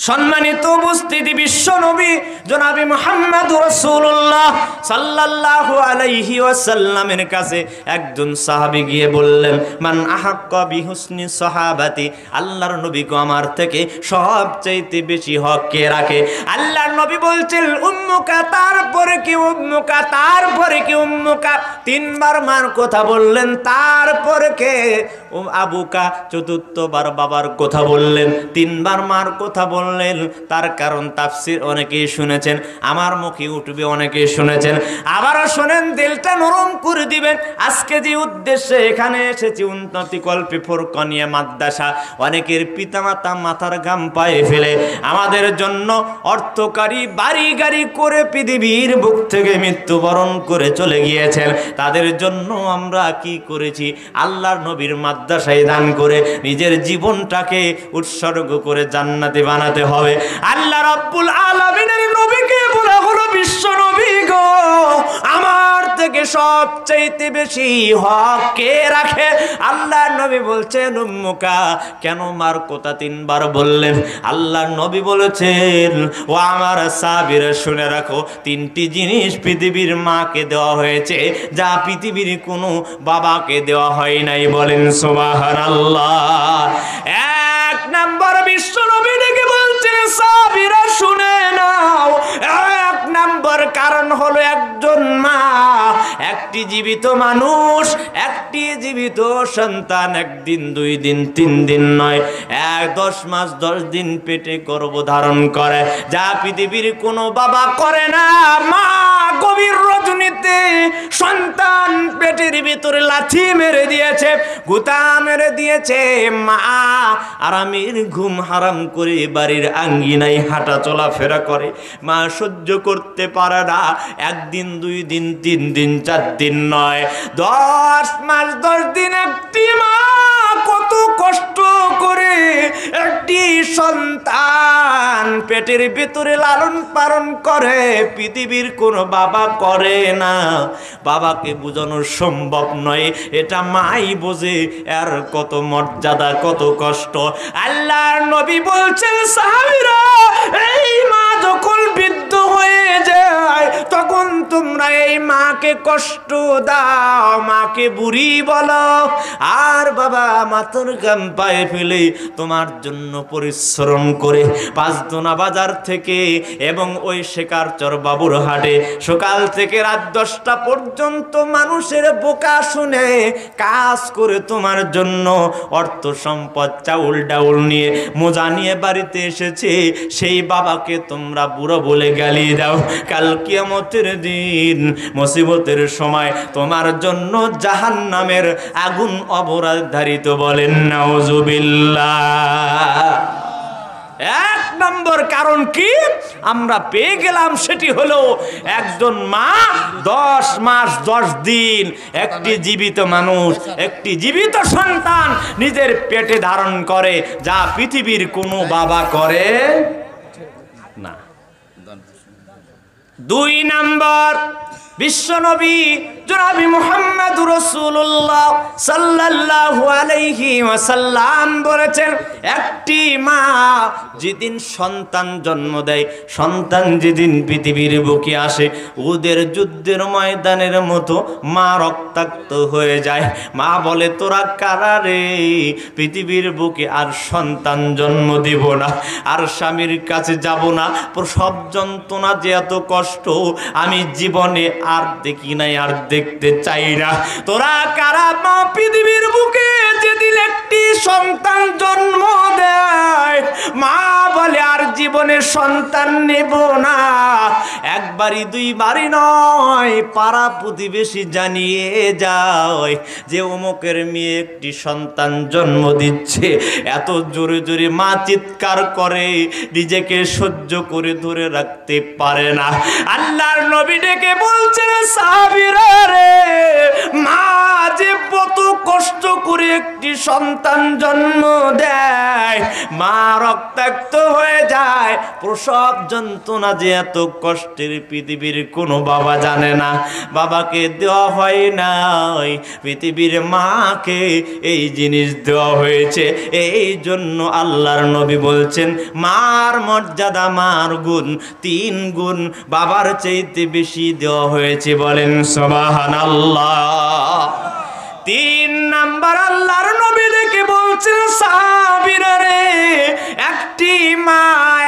সম্মানিত উপস্থিতি, বিশ্ব নবী জনাবে মুহাম্মদুর রাসূলুল্লাহ সাল্লাল্লাহু আলাইহি ওয়াসাল্লামের কাছে একজন সাহাবী গিয়ে বললেন, মান আহাক্কা বিহুসনি সাহাবাতি, আল্লাহর নবী গো আমার থেকে সবচাইতে বেশি হক কে রাখে? আল্লাহর নবী বলছেন, উম্মুকা, তারপরে কি উম্মুকা, তারপরে কি উম্মুকা, ৩বার মার কথা বললেন, তারপরে কে? আবুকা, ৪র্থবার বাবার কথা বললেন, ৩বার মার কথা বললেন। তার কারণ তাফসীর অনেকেই শুনেছেন, আমার মুখে উঠবে অনেকেই শুনেছেন, আবারও শোনেন, দিলটা নরম করে দিবেন। আজকে যে উদ্দেশ্যে এখানে এসেছি, উন্নতি কল্পে ফুরকানিয়া মাদ্রাসা, অনেকের পিতামাতা মাথার ঘাম পায়ে ফেলে আমাদের জন্য অর্থকারী বাড়ি গাড়ি করে পৃথিবীর বুক থেকে মৃত্যুবরণ করে চলে গিয়েছেন। তাদের জন্য আমরা কি করেছি? আল্লাহর নবীর মাদ্রাসায় দান করে নিজের জীবনটাকে উৎসর্গ করে জান্নাতে বানাতে হবে। আল্লাহ রাব্বুল আলামিনের নবীকে বলা হলো, বিশ্ব নবী গো, আমার থেকে সবচাইতে বেশি হক কে রাখে? আল্লাহ নবী বলছেন, উম্মুকা। কেন মার কথা ৩বার বললেন? আল্লাহ নবী বলেছেন, ও আমার সাহাবীরা শুনে রাখো, ৩টি জিনিস পৃথিবীর মাকে দেওয়া হয়েছে যা পৃথিবীর কোনো বাবাকে দেওয়া হয় নাই। বলেন সুবহানাল্লাহ। ১ নাম্বার, বিশ্ব নবী ডেকে বলছেন, সাহাবীরা শুনে নাও, ১ নাম্বার কারণ হলো একজন মা, একটি জীবিত মানুষ, একটি জীবিত সন্তান ১ দিন ২ দিন ৩ দিন নয়, ১০ মাস ১০ দিন পেটে গর্ভধারণ করে, যা পৃথিবীর কোনো বাবা করে না। মা গভীর রজনীতে সন্তান পেটের ভিতরে লাথি মেরে দিয়েছে, গুতা মেরে দিয়েছে, মা আরামের ঘুম হারাম করে বাড়ির আঙ্গিনায় হাঁটা চলাফেরা করে। মা সহ্য করতে পারে না, ১ দিন ২ দিন ৩ দিন ৪ দিন নয়, ১০ মাস ১০ দিন একটি মা কত কষ্ট করে একটি সন্তান পেটের ভিতরে লালন পালন করে, পৃথিবীর কোনো বাবা করে না। বাবাকে বোঝানো সম্ভব নয়, এটা মাই বোঝে এর কত মর্যাদা, কত কষ্ট। আল্লাহর নবী বলছেন, সাহাবীরা, এই মা যখন বৃদ্ধ হয়ে যায় তখন তোমরা এই মাকে মাকে কষ্ট দাও, মাকে বুড়ি বলো, আর বাবা মাথার ঘাম পায়ে ফেলে তোমার জন্য পরিশ্রম করে পাঁচদোনা বাজার থেকে এবং ওই শেখারচর বাবুর হাটে সকাল থেকে রাত 10টা পর্যন্ত মানুষের বোকা শুনে কাজ করে তোমার জন্য অর্থ সম্পদ চাউল ডাউল নিয়ে মোজা নিয়ে বাড়িতে এসেছে, সেই বাবাকে তোমরা বুড়ো বলে গালি দাও। কাল কিয়ামতের দিন মুসিবতের সময় তোমার জন্য জাহান্নামের আগুন অবধারিত। বলেন নাউজুবিল্লাহ। এক নম্বর কারণ কি আমরা পেয়ে গেলাম, সেটি হলো একজন মা 10 মাস 10 দিন একটি জীবিত মানুষ, একটি জীবিত সন্তান নিজের পেটে ধারণ করে, যা পৃথিবীর কোনো বাবা করে না। 2 নম্বর, বিশ্বনবী জনাবি মুহাম্মদুর রাসূলুল্লাহ সাল্লাল্লাহু আলাইহি ওয়াসাল্লাম বলেছেন, একটি মা যেদিন সন্তান জন্ম দেয়, সন্তান যেদিন পৃথিবীর বুকে আসে, ওদের যুদ্ধের ময়দানের মতো মা রক্তাক্ত হয়ে যায়। মা বলে, তোরা কারা রে? পৃথিবীর বুকে আর সন্তান জন্ম দিব না, আর স্বামীর কাছে যাব না, প্রসব যন্ত্রণা যে এত কষ্ট আমি জীবনে আর দেখি নাই, আর দেখতে চাই না। তোরা কারা মা পৃথিবীর বুকে যেদিন একটি সন্তান জন্ম দেয়, মা বলে আর জীবনে সন্তান নেব না। একবারই 2 বারই নয়, পাড়া প্রতিবেশী জানিয়ে যায় যে অমুকের মেয়ে একটি সন্তান জন্ম দিচ্ছে। এত জোরে জোরে মা চিৎকার করে, নিজেকে সহ্য করে ধরে রাখতে পারে না। আল্লাহর নবী ডেকে বলছেন, সাহাবীরা রে, মা যে কত কষ্ট করে একটি সন্তান জন্ম দেয়, মা রক্তাক্ত হয়ে যায়, প্রসব যন্ত্রণা যে এত কষ্টের পৃথিবীর কোনো বাবা জানে না। বাবাকে দেওয়া হয় নাই, পৃথিবীর মাকে এই জিনিস দেওয়া হয়েছে। এই জন্য আল্লাহর নবী বলছেন, মার মর্যাদা, মার গুণ 3 গুণ বাবার চাইতে বেশি দেওয়া হয়েছে। বলেন সুবহানাল্লাহ। 3 নাম্বার, আল্লাহর নবী দেখে বলছেন, সাহাবীরা রে, একটি মা,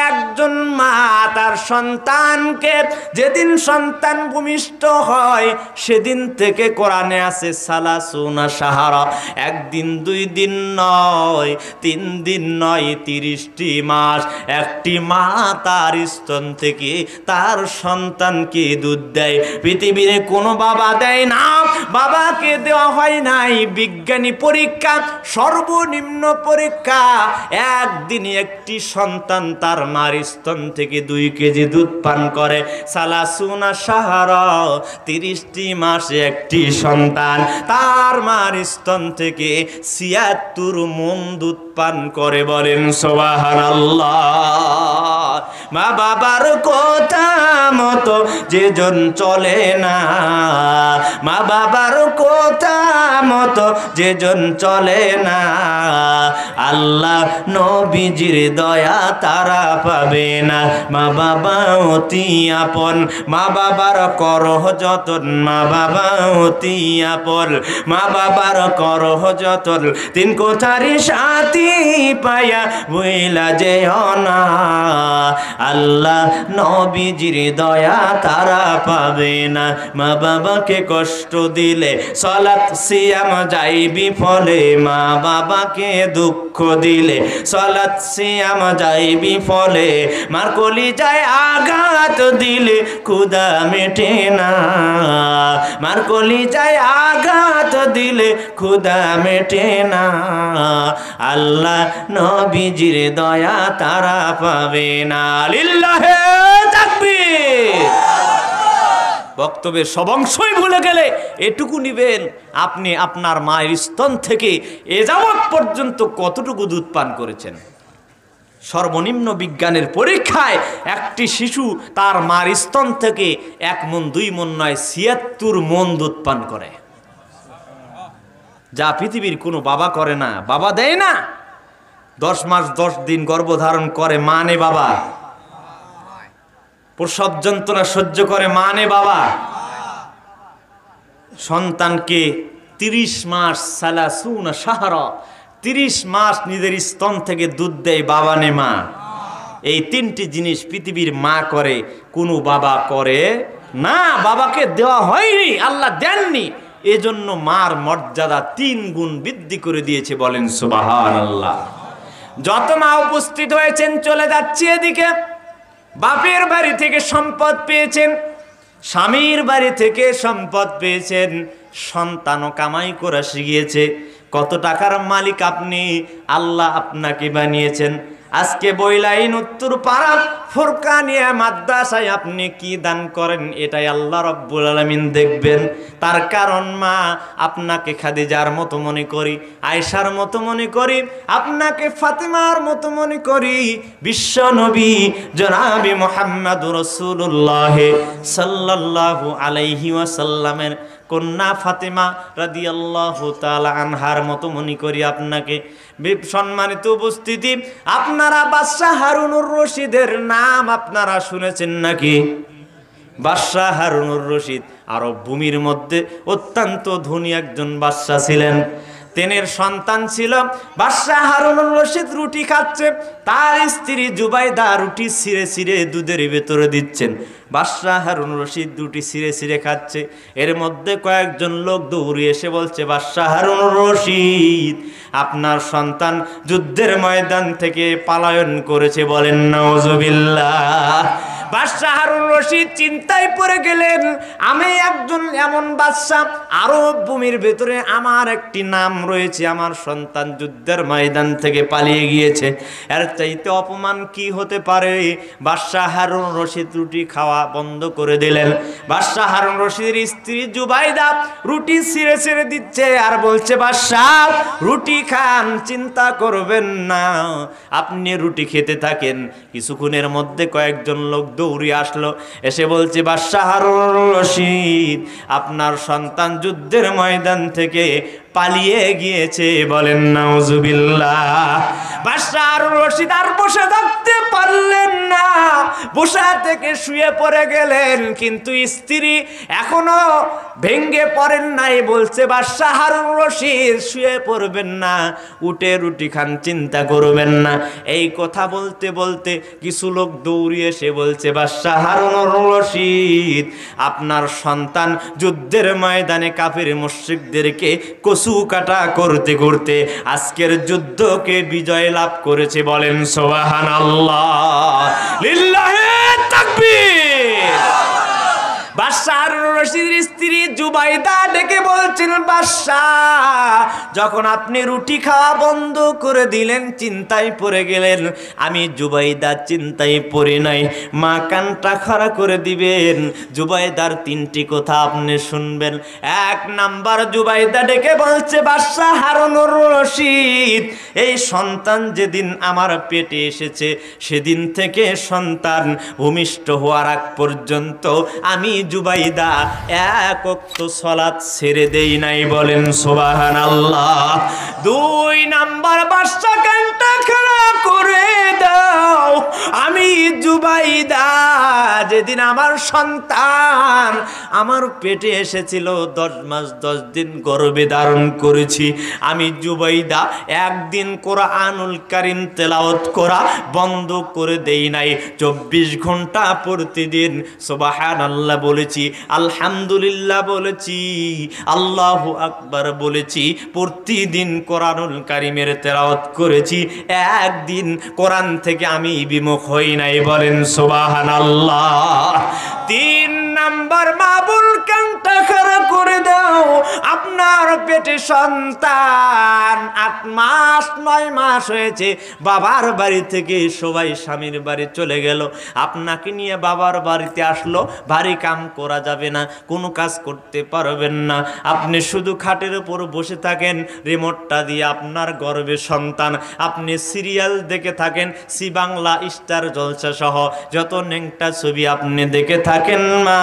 একজন মা তার সন্তানকে যেদিন সন্তান ভূমিষ্ঠ হয়, সেদিন থেকে কোরআনে আছে সালাসুনা সাহারা, 1 দিন 2 দিন নয়, 3 দিন নয়, 30টি মাস একটি মা তার স্তন থেকে তার সন্তানকে দুধ দেয়। পৃথিবীর কোনো বাবা দেয় না, বাবাকে দেওয়া হয় নাই। বিজ্ঞানী পরীক্ষা, সর্বনিম্ন পরীক্ষা, একদিনে একটি সন্তান তার মার স্তন থেকে 2 কেজি দুধ পান করে। সালাসুনা সাহারা, 30টি মাসে একটি সন্তান তার মার স্তন থেকে 76 মণ দুধ পান করে। বলেন সুবহানাল্লাহ। মা বাবার কথা মতো যেজন চলে না, মা বাবার কথা মতো যেজন চলে না, আল্লাহ নবীজির দয়া তারা পাবে না। মা বাবা অতি আপন, মা বাবার করহ যতন, মা বাবা অতি আপন, মা বাবার করহ যতন। 3 কোঠারি সাথী পায়া বইলা যেও না, আল্লাহ নবীজির দয়া তারা পাবে না। মা বাবাকে কষ্ট দিলে সালাত সিয়াম যাই বিফলে, মা বাবাকে দুঃখ দিলে সালাত সিয়াম যাই বিফলে। মার কলিজায় আঘাত দিলে ক্ষুধা মেটে না, মার কলিজায় আঘাত দিলে ক্ষুধা মেটে না, আল্লাহ নবীজির দয়া তারা পাবে না। লিল্লাহে তাকবীর। বক্তব্যের সব অংশই ভুলে গেলে এটুকু নিবেন, আপনি আপনার মায়ের স্তন থেকে এ যাবৎ পর্যন্ত কতটুকু দুধ পান করেছেন। সর্বনিম্ন বিজ্ঞানের পরীক্ষায় একটি শিশু তার মার স্তন থেকে 1 মণ 2 মণ নয়, 76 মণ দুধ পান করে, যা পৃথিবীর কোনো বাবা করে না, বাবা দেয় না। 10 মাস 10 দিন গর্ভধারণ করে মানে বাবা, প্রসব যন্ত্রণা সহ্য করে মানে বাবা, সন্তানকে 30 মাস সালাসুনা শাহরা, 30 মাস নিজের স্তন থেকে দুধ দেয় বাবা নে মা। এই 3টি জিনিস পৃথিবীর মা করে, কোনো বাবা করে না। বাবাকে দেওয়া হয়নি, আল্লাহ দেননি, এজন্য মার মর্যাদা 3 গুণ বৃদ্ধি করে দিয়েছে। বলেন সুবহানাল্লাহ। যত মা উপস্থিত হয়েছেন, চলে যাচ্ছে এদিকে। বাপের বাড়ি থেকে সম্পদ পেয়েছেন, স্বামীর বাড়ি থেকে সম্পদ পেয়েছেন, সন্তানও কামাই করা শিখিয়েছে। কত টাকার মালিক আপনি, আল্লাহ আপনাকে বানিয়েছেন। আজকে বইলাইন উত্তরপাড়া ফুরকানিয়া মাদ্রাসায় আপনি কি দান করেন, এটাই আল্লাহ রাব্বুল আলামিন দেখবেন। তার কারণ মা, আপনাকে খাদিজার মতো মনে করি, আয়েশার মতো মনে করি, আপনাকে ফাতেমার মতো মনে করি। বিশ্ব নবী জনাবে মুহাম্মদুর রাসূলুল্লাহ সাল্লাল্লাহু আলাইহি ওয়াসাল্লামের কন্যা ফাতেমা রাদিয়াল্লাহু তাআলা আনহার মতো মনে করি আপনাকে। সম্মানিত উপস্থিতি, আপনারা বাদশাহ হারুনুর রশিদের নাম আপনারা শুনেছেন নাকি? বাদশাহ হারুনুর রশিদ আরব ভূমির মধ্যে অত্যন্ত ধনী একজন বাদশাহ ছিলেন। তেনের সন্তান ছিল। বাদশাহ হারুনুর রশিদ রুটি খাচ্ছে, তার স্ত্রী জুবাইদা রুটি ছিঁড়ে ছিঁড়ে দুধের ভেতরে দিচ্ছেন। বাদশাহ হারুনুর রশিদ রুটি ছিঁড়ে ছিঁড়ে খাচ্ছে, এর মধ্যে কয়েকজন লোক দৌড়ে এসে বলছে, বাদশাহ হারুনুর রশিদ, আপনার সন্তান যুদ্ধের ময়দান থেকে পলায়ন করেছে। বলেন নাউজুবিল্লাহ। বাদশাহ হারুন রশিদ চিন্তায় পড়ে গেলেন, আমি একজন এমন বাদশাহ, আরব ভূমির ভেতরে আমার একটি নাম রয়েছে, আমার সন্তান যুদ্ধের ময়দান থেকে পালিয়ে গিয়েছে, এর চাইতে অপমান কি হতে পারে? বাদশাহ হারুন রশিদ রুটি খাওয়া বন্ধ করে দিলেন। বাদশাহ হারুন রশিদের স্ত্রী জুবাইদা রুটি ছিঁড়ে ছিঁড়ে দিচ্ছে আর বলছে, বাদশাহ রুটি খান, চিন্তা করবেন না, আপনি রুটি খেতে থাকেন। কিছুক্ষণের মধ্যে কয়েকজন লোক দৌড়ে আসলো, এসে বলছে, বাদশাহ হারুন রশিদ, আপনার সন্তান যুদ্ধের ময়দান থেকে পালিয়ে গিয়েছে। বলেন নাউজুবিল্লাহ। বাদশাহ হারুন রশিদ আর বসে থাকতে পারলেন না, বসা থেকে শুয়ে পড়ে গেলেন। কিন্তু স্ত্রী এখনো ভেঙ্গে পড়েন নাই, বলছে, বাদশাহ হারুন রশিদ শুয়ে পড়বেন না, উঠে রুটি খান, চিন্তা করবেন না। এই কথা বলতে বলতে কিছু লোক দৌড়িয়ে এসে বলছে, বাদশাহ হারুন রশিদ, আপনার সন্তান যুদ্ধের ময়দানে কাফির মুশরিকদেরকে কসু কাটা করতে করতে আজকের যুদ্ধকে বিজয় লাভ করেছে। বলেন সুবহানাল্লাহ, লিল্লাহি তাকবীর। বাদশাহ হারুন রশিদের স্ত্রী জুবাইদা ডেকে বলছেন, বাদশাহ, যখন আপনি রুটি খাওয়া বন্ধ করে দিলেন, চিন্তায় পড়ে গেলেন। আমি জুবাইদা চিন্তায় পড়ে নাই, মা কানটা খাড়া করে দিবেন। জুবাইদার 3টি কথা আপনি শুনবেন। 1 নাম্বার, জুবাইদা ডেকে বলছে, বাদশাহ হারুন রশিদ, এই সন্তান যেদিন আমার পেটে এসেছে, সেদিন থেকে সন্তান ভূমিষ্ঠ হওয়ার আগ পর্যন্ত আমি জুবাইদা 1 ওয়াক্ত সালাত ছেড়ে দেই নাই। বলেন সুবহানাল্লাহ। 2 নাম্বার, বাদশা কানটা খাড়া করে দাও, আমি জুবাইদা যেদিন আমার সন্তান আমার পেটে এসেছিল, 10 মাস 10 দিন গর্ভে ধারণ করেছি, আমি জুবাইদা একদিন কোরআনুল কারীম তেলাওয়াত করা বন্ধ করে দেই নাই। 24 ঘন্টা প্রতিদিন সুবহানাল্লাহ বলেছি, আলহামদুলিল্লাহ বলেছি, আল্লাহু আকবার বলেছি, প্রতিদিন কোরআনুল কারীমের তেলাওয়াত করেছি, একদিন কোরআন থেকে আমি বিমুখ হই নাই। বলেন সুবহানাল্লাহ। 3 নাম্বার, মাবুল কানটা খাড়া করে দাও, আপনার পেটে সন্তান 8 মাস 9 মাস হয়েছে, বাবার বাড়ি থেকে সবাই স্বামীর বাড়ি চলে গেল, আপনাকে নিয়ে বাবার বাড়িতে আসলো, ভারী কাম করা যাবে না, কোনো কাজ করতে পারবেন না, আপনি শুধু খাটের উপর বসে থাকেন, রিমোটটা দিয়ে আপনার গর্ভে সন্তান, আপনি সিরিয়াল দেখে থাকেন, সি বাংলা, স্টার জলসা সহ যত নেংটা ছবি আপনি দেখে থাকেন। মা,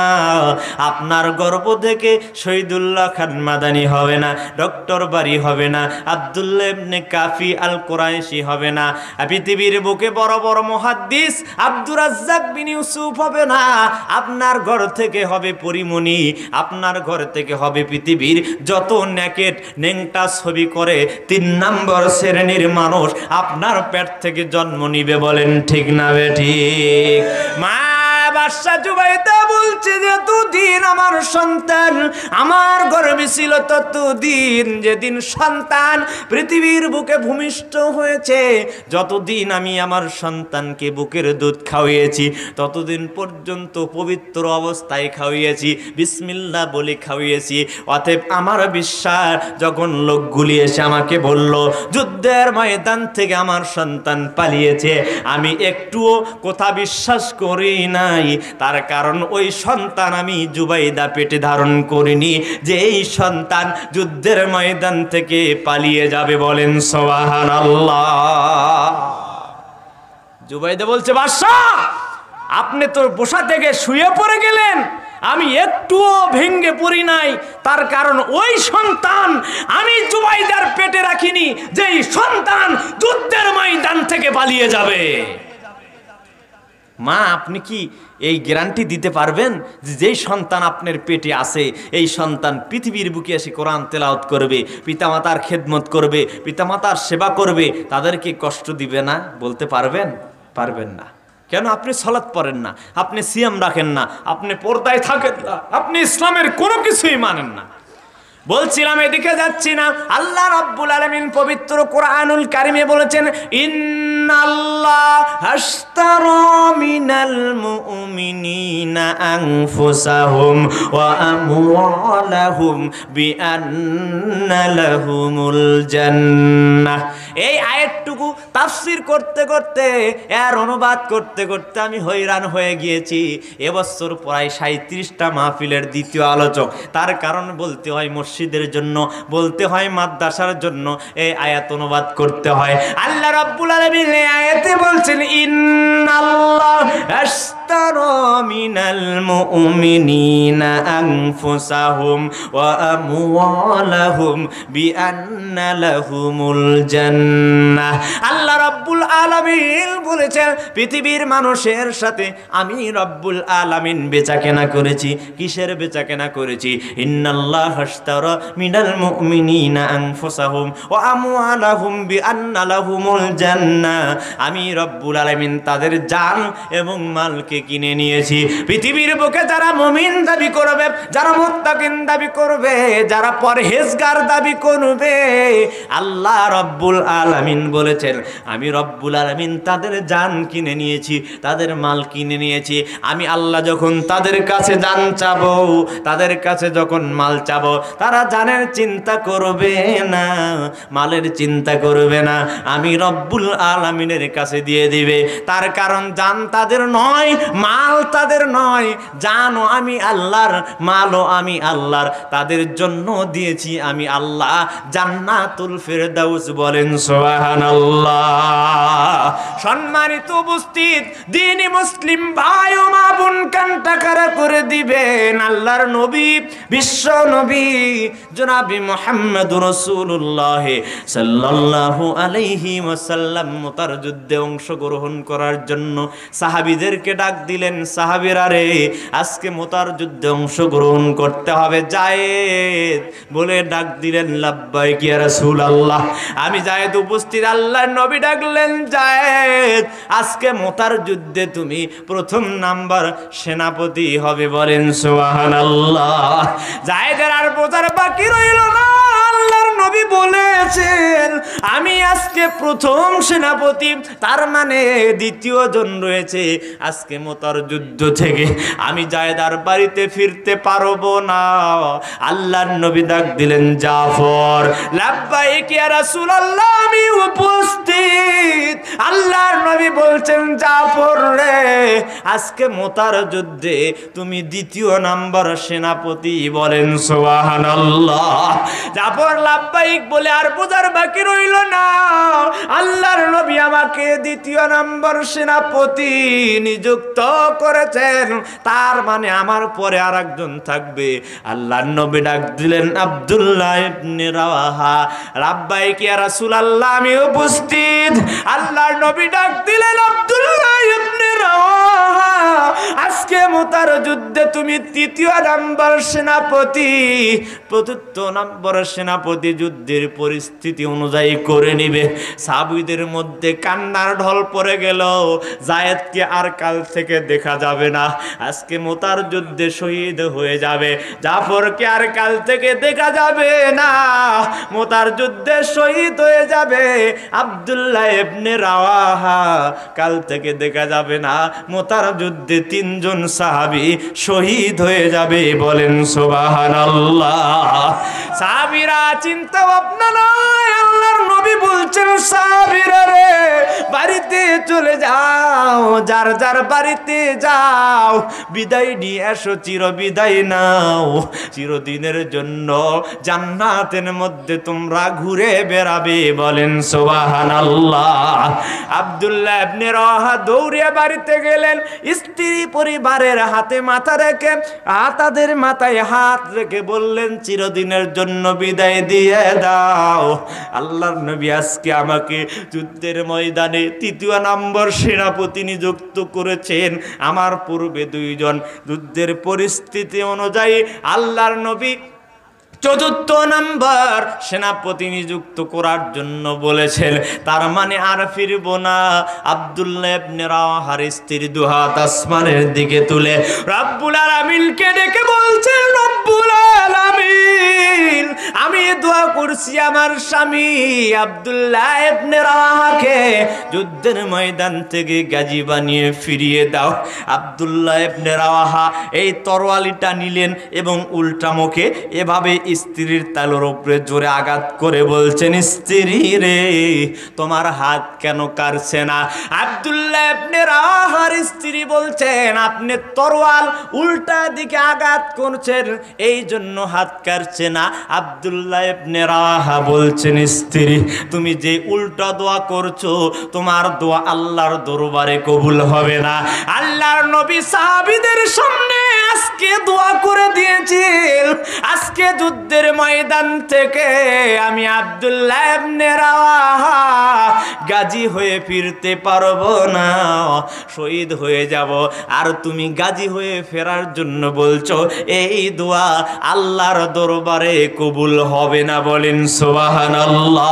আপনার গর্ভ থেকে শহীদুল্লাহ আব্দুল্লাহ খান মাদানী হবে না, ডক্টর বারি হবে না, আব্দুল্লাহ ইবনে কাফি আল কুরাইশি হবে না, পৃথিবীর বুকে বড় বড় মুহাদ্দিস আব্দুর রাজ্জাক বিন ইউসুফ হবে না। আপনার ঘর থেকে হবে পরিমণি, আপনার ঘর থেকে হবে পৃথিবীর যত নেকেট নেংটা ছবি করে 3 নম্বর শ্রেণীর মানুষ আপনার পেট থেকে জন্ম নিবে। বলেন ঠিক না বেঠিক? মা বাদশা জুবাইদা বলছে, যতদিন আমার সন্তান আমার গর্ভে ছিল ততদিন, যেদিন সন্তান পৃথিবীর বুকে ভূমিষ্ঠ হয়েছে, যতদিন আমি আমার সন্তানকে বুকের দুধ খাওয়িয়েছি, ততদিন পর্যন্ত পবিত্র অবস্থায় খাওয়িয়েছি, বিসমিল্লাহ বলে খাওয়িয়েছি। অতএব আমার বিশ্বাস, যখন লোকগুলি এসে আমাকে বলল যুদ্ধের ময়দান থেকে আমার সন্তান পালিয়েছে, আমি একটুও কথা বিশ্বাস করি নাই। তার কারণ ওই সন্তান আমি জুবাইদা পেটে ধারণ করিনি যে এই সন্তান যুদ্ধের ময়দান থেকে পালিয়ে যাবে। বলেন সুবহানাল্লাহ। জুবাইদা বলছে, বাদশা আপনি তো বসা থেকে শুয়ে পড়ে গেলেন, আমি একটুও ভেঙ্গে পড়ি নাই। তার কারণ ওই সন্তান আমি জুবাইদার পেটে রাখিনি যেই সন্তান যুদ্ধের ময়দান থেকে পালিয়ে যাবে। মা আপনি কি এই গ্যারান্টি দিতে পারবেন যে যেই সন্তান আপনার পেটে আছে এই সন্তান পৃথিবীর বুকে এসে কোরআন তেলাওয়াত করবে, পিতামাতার খেদমত করবে, পিতামাতার সেবা করবে, তাদেরকে কষ্ট দিবে না? বলতে পারবেন? পারবেন না। কেন? আপনি সালাত পড়েন না, আপনি সিয়াম রাখেন না, আপনি পর্দায় থাকেন না, আপনি ইসলামের কোনো কিছুই মানেন না। বলছিলাম এদিকে যাচ্ছি না, আল্লাহ রাব্বুল আলামিন পবিত্র কোরআনুল কারিমে বলেছেন, ইন্নাল্লাহ আশতারা মিনাল মুমিনিনা আনফুসাহুম ওয়া আমওয়ালাহুম বিআন্না লাহুমুল জান্নাহ। এই আয়াতটুকু তাফসীর করতে করতে, এর অনুবাদ করতে করতে আমি হয়রান হয়ে গিয়েছি। এবছর প্রায় 37টা মাহফিলের দ্বিতীয় আলোচক। তার কারণ বলতে হয় মসজিদের জন্য, বলতে হয় মাদ্রাসার জন্য এই আয়াত অনুবাদ করতে হয়। আল্লাহ রাব্বুল আলামিন এই আয়াতে বলছেন, ইন্নাল্লাহ আশতারা মিনাল মুমিনিনা আনফুসাহুম ওয়া আমওয়ালাহুম বিআন্না লাহুমুল জান্নাহ। আল্লাহ রাব্বুল আলামিন বলেছেন পৃথিবীর মানুষের সাথে আমি রব্বুল আলামিন বেচাকেনা করেছি। কিসের বেচাকেনা করেছি? ইন্নাল্লাহ আশতারা মিনাল মুমিনিনা আনফুসাহুম ওয়া আমওয়ালাহুম বিআন্না লাহুমুল জান্নাহ। আমি রব্বুল আলামিন তাদের জান এবং মালকে কিনে নিয়েছি। পৃথিবীর বুকে যারা মুমিন দাবি করবে, যারা মুত্তাকিন দাবি করবে, যারা পরহেজগার দাবি করবে, আল্লাহ রব্বুল আলামিন বলেছেন আমি রব্বুল আলামিন তাদের জান কিনে নিয়েছি, তাদের মাল কিনে নিয়েছি। আমি আল্লাহ যখন তাদের কাছে জান চাবো, তাদের কাছে যখন মাল চাবো, তারা জানের চিন্তা করবে না, মালের চিন্তা করবে না, আমি রব্বুল আলামিনের কাছে দিয়ে দিবে। তার কারণ জান তাদের নয়, মাল তাদের নয়, জানও আমি আল্লাহর, মালও আমি আল্লাহর, তাদের জন্য দিয়েছি আমি আল্লাহ জান্নাতুল ফেরদাউস। বলেন সুবহানাল্লাহ। সম্মানিত উপস্থিত দ্বীনি মুসলিম ভাই ও মা বোন, কানটা কারা করে দিবেন, আল্লাহর নবী, বিশ্ব নবী জনাবে মুহাম্মদুর রাসূলুল্লাহ সাল্লাল্লাহু আলাইহি ওয়াসাল্লাম মুতার যুদ্ধে অংশগ্রহণ করার জন্য সাহাবীদেরকে ডাক দিলেন। সাহাবীরা রে, আজকে মুতার যুদ্ধে অংশগ্রহণ করতে হবে, যায়েদ বলে ডাক দিলেন। লাব্বাইক ইয়া রাসূলুল্লাহ। আমি যায়েদ উপস্থিত। আল্লাহর নবী ডাকলেন, যায়েদ আজকে মুতার যুদ্ধে তুমি প্রথম নাম্বার সেনাপতি হবে। বলেন সুবহানাল্লাহ। যায়েদের আর বোঝার বাকি রইল না। আল্লাহর নবী বলেছেন আমি আজকে প্রথম সেনাপতি, তার মানে দ্বিতীয় জন রয়েছে। আজকে মুতার যুদ্ধ থেকে আমি যায়েদ আর বাড়িতে ফিরতে পারবো না। আল্লাহর নবী ডাক দিলেন, জাফর। লাব্বাইক ইয়া রাসূলুল্লাহ, আমি উপস্থিত। আল্লাহর নবী বলছেন, জাফর রে, আজকে মুতার যুদ্ধে তুমি দ্বিতীয় নাম্বার সেনাপতি। বলেন সুবহানাল্লাহ। জাফর জাফর লাব্বাইক বলে আর বোঝার বাকি রইল না, আল্লাহর নবী আমাকে দ্বিতীয় নম্বর সেনাপতি নিযুক্ত করেছেন, তার মানে আমার পরে আর একজন থাকবে। আল্লাহর নবী ডাক দিলেন আব্দুল্লাহ ইবনে রাওয়াহা। লাব্বাইক ইয়া রাসূলুল্লাহ, আমি উপস্থিত। আল্লাহর নবী ডাক দিলেন আব্দুল্লাহ ইবনে রাওয়াহা, আজকে মুতার যুদ্ধে তুমি তৃতীয় নম্বর সেনাপতি। চতুর্থ নম্বর সেনাপতি যুদ্ধের পরিস্থিতি অনুযায়ী করে নিবে। সাহাবীদের মধ্যে কান্নার ঢল পড়ে গেল। যায়েদকে আর কাল থেকে দেখা যাবে না, আজকে মুতার যুদ্ধে শহীদ হয়ে যাবে। জাফরকে আর কাল থেকে দেখা যাবে না, মুতার যুদ্ধে শহীদ হয়ে যাবে। আব্দুল্লাহ ইবনে রাওয়াহা কাল থেকে দেখা যাবে না, মুতার যুদ্ধে তিনজন সাহাবী শহীদ হয়ে যাবে। বলেন সুবহানাল্লাহ। সাহাবীরা চিন্তা ভাবনা নয়, আল্লাহর নবী বলছেন সাহাবীরা রে, বাড়িতে চলে যাও, যার যার বাড়িতে যাও, বিদায় নিয়ে এসো, চির বিদায় নাও। চিরদিনের জন্য জান্নাতের মধ্যে তোমরা ঘুরে বেড়াবে। বলেন সুবহানাল্লাহ। আব্দুল্লাহ ইবনে রাওয়াহা দৌড়ে বাড়িতে গেলেন, স্ত্রী পরিবারের হাতে মাথা রেখে, তাদের মাথায় হাত রেখে বললেন, চিরদিনের জন্য বিদায় দিয়ে দাও। আল্লাহর নবী আজকে আমাকে যুদ্ধের ময়দানে তৃতীয় নম্বর সেনাপতি নিযুক্ত করেছেন। আমার পূর্বে দুইজন যুদ্ধের পরিস্থিতি অনুযায়ী আল্লাহর নবী চতুর্থ নম্বর সেনাপতি নিযুক্ত করার জন্য বলেছেন, তার মানে আর ফিরব না। আব্দুল্লাহ ইবনে রাওয়াহার স্ত্রী দুহাত আসমানের দিকে তুলে রব্বুল আলামিনকে ডেকে বলছেন, রব্বুল আলামিন, আমি দোয়া করছি আমার স্বামী আব্দুল্লাহ ইবনে রাওয়াহাকে যুদ্ধের ময়দান থেকে গাজী বানিয়ে ফিরিয়ে দাও। আব্দুল্লাহ ইবনে রাওয়াহা এই তরোয়ালিটা নিলেন এবং উল্টা মুখে এভাবে স্ত্রীর তালুর উপরে জোরে আঘাত করে বলছেন, স্ত্রী রে, তোমার হাত কেন কাটছে না? আব্দুল্লাহ ইবনে রাওয়াহার স্ত্রী বলছেন, আপনি তরোয়াল উল্টা দিকে আঘাত করছেন, এই জন্য হাত কাটছে না। আব্দুল্লাহ ইবনে রাওয়াহা বলছেন, স্ত্রী, তুমি যে উল্টা দোয়া করছো, তোমার দোয়া আল্লাহর দরবারে কবুল হবে না। আল্লাহর নবী সাহাবীদের সামনে আজকে দোয়া করে দিয়েছেন, আজকে যুদ্ধের ময়দান থেকে আমি আব্দুল্লাহ ইবনে রাওয়াহা গাজী হয়ে ফিরতে পারবো না, শহীদ হয়ে যাব। আর তুমি গাজী হয়ে ফেরার জন্য বলছো, এই দোয়া আল্লাহর দরবারে কবুল হবে না। বলেন সুবহানাল্লাহ।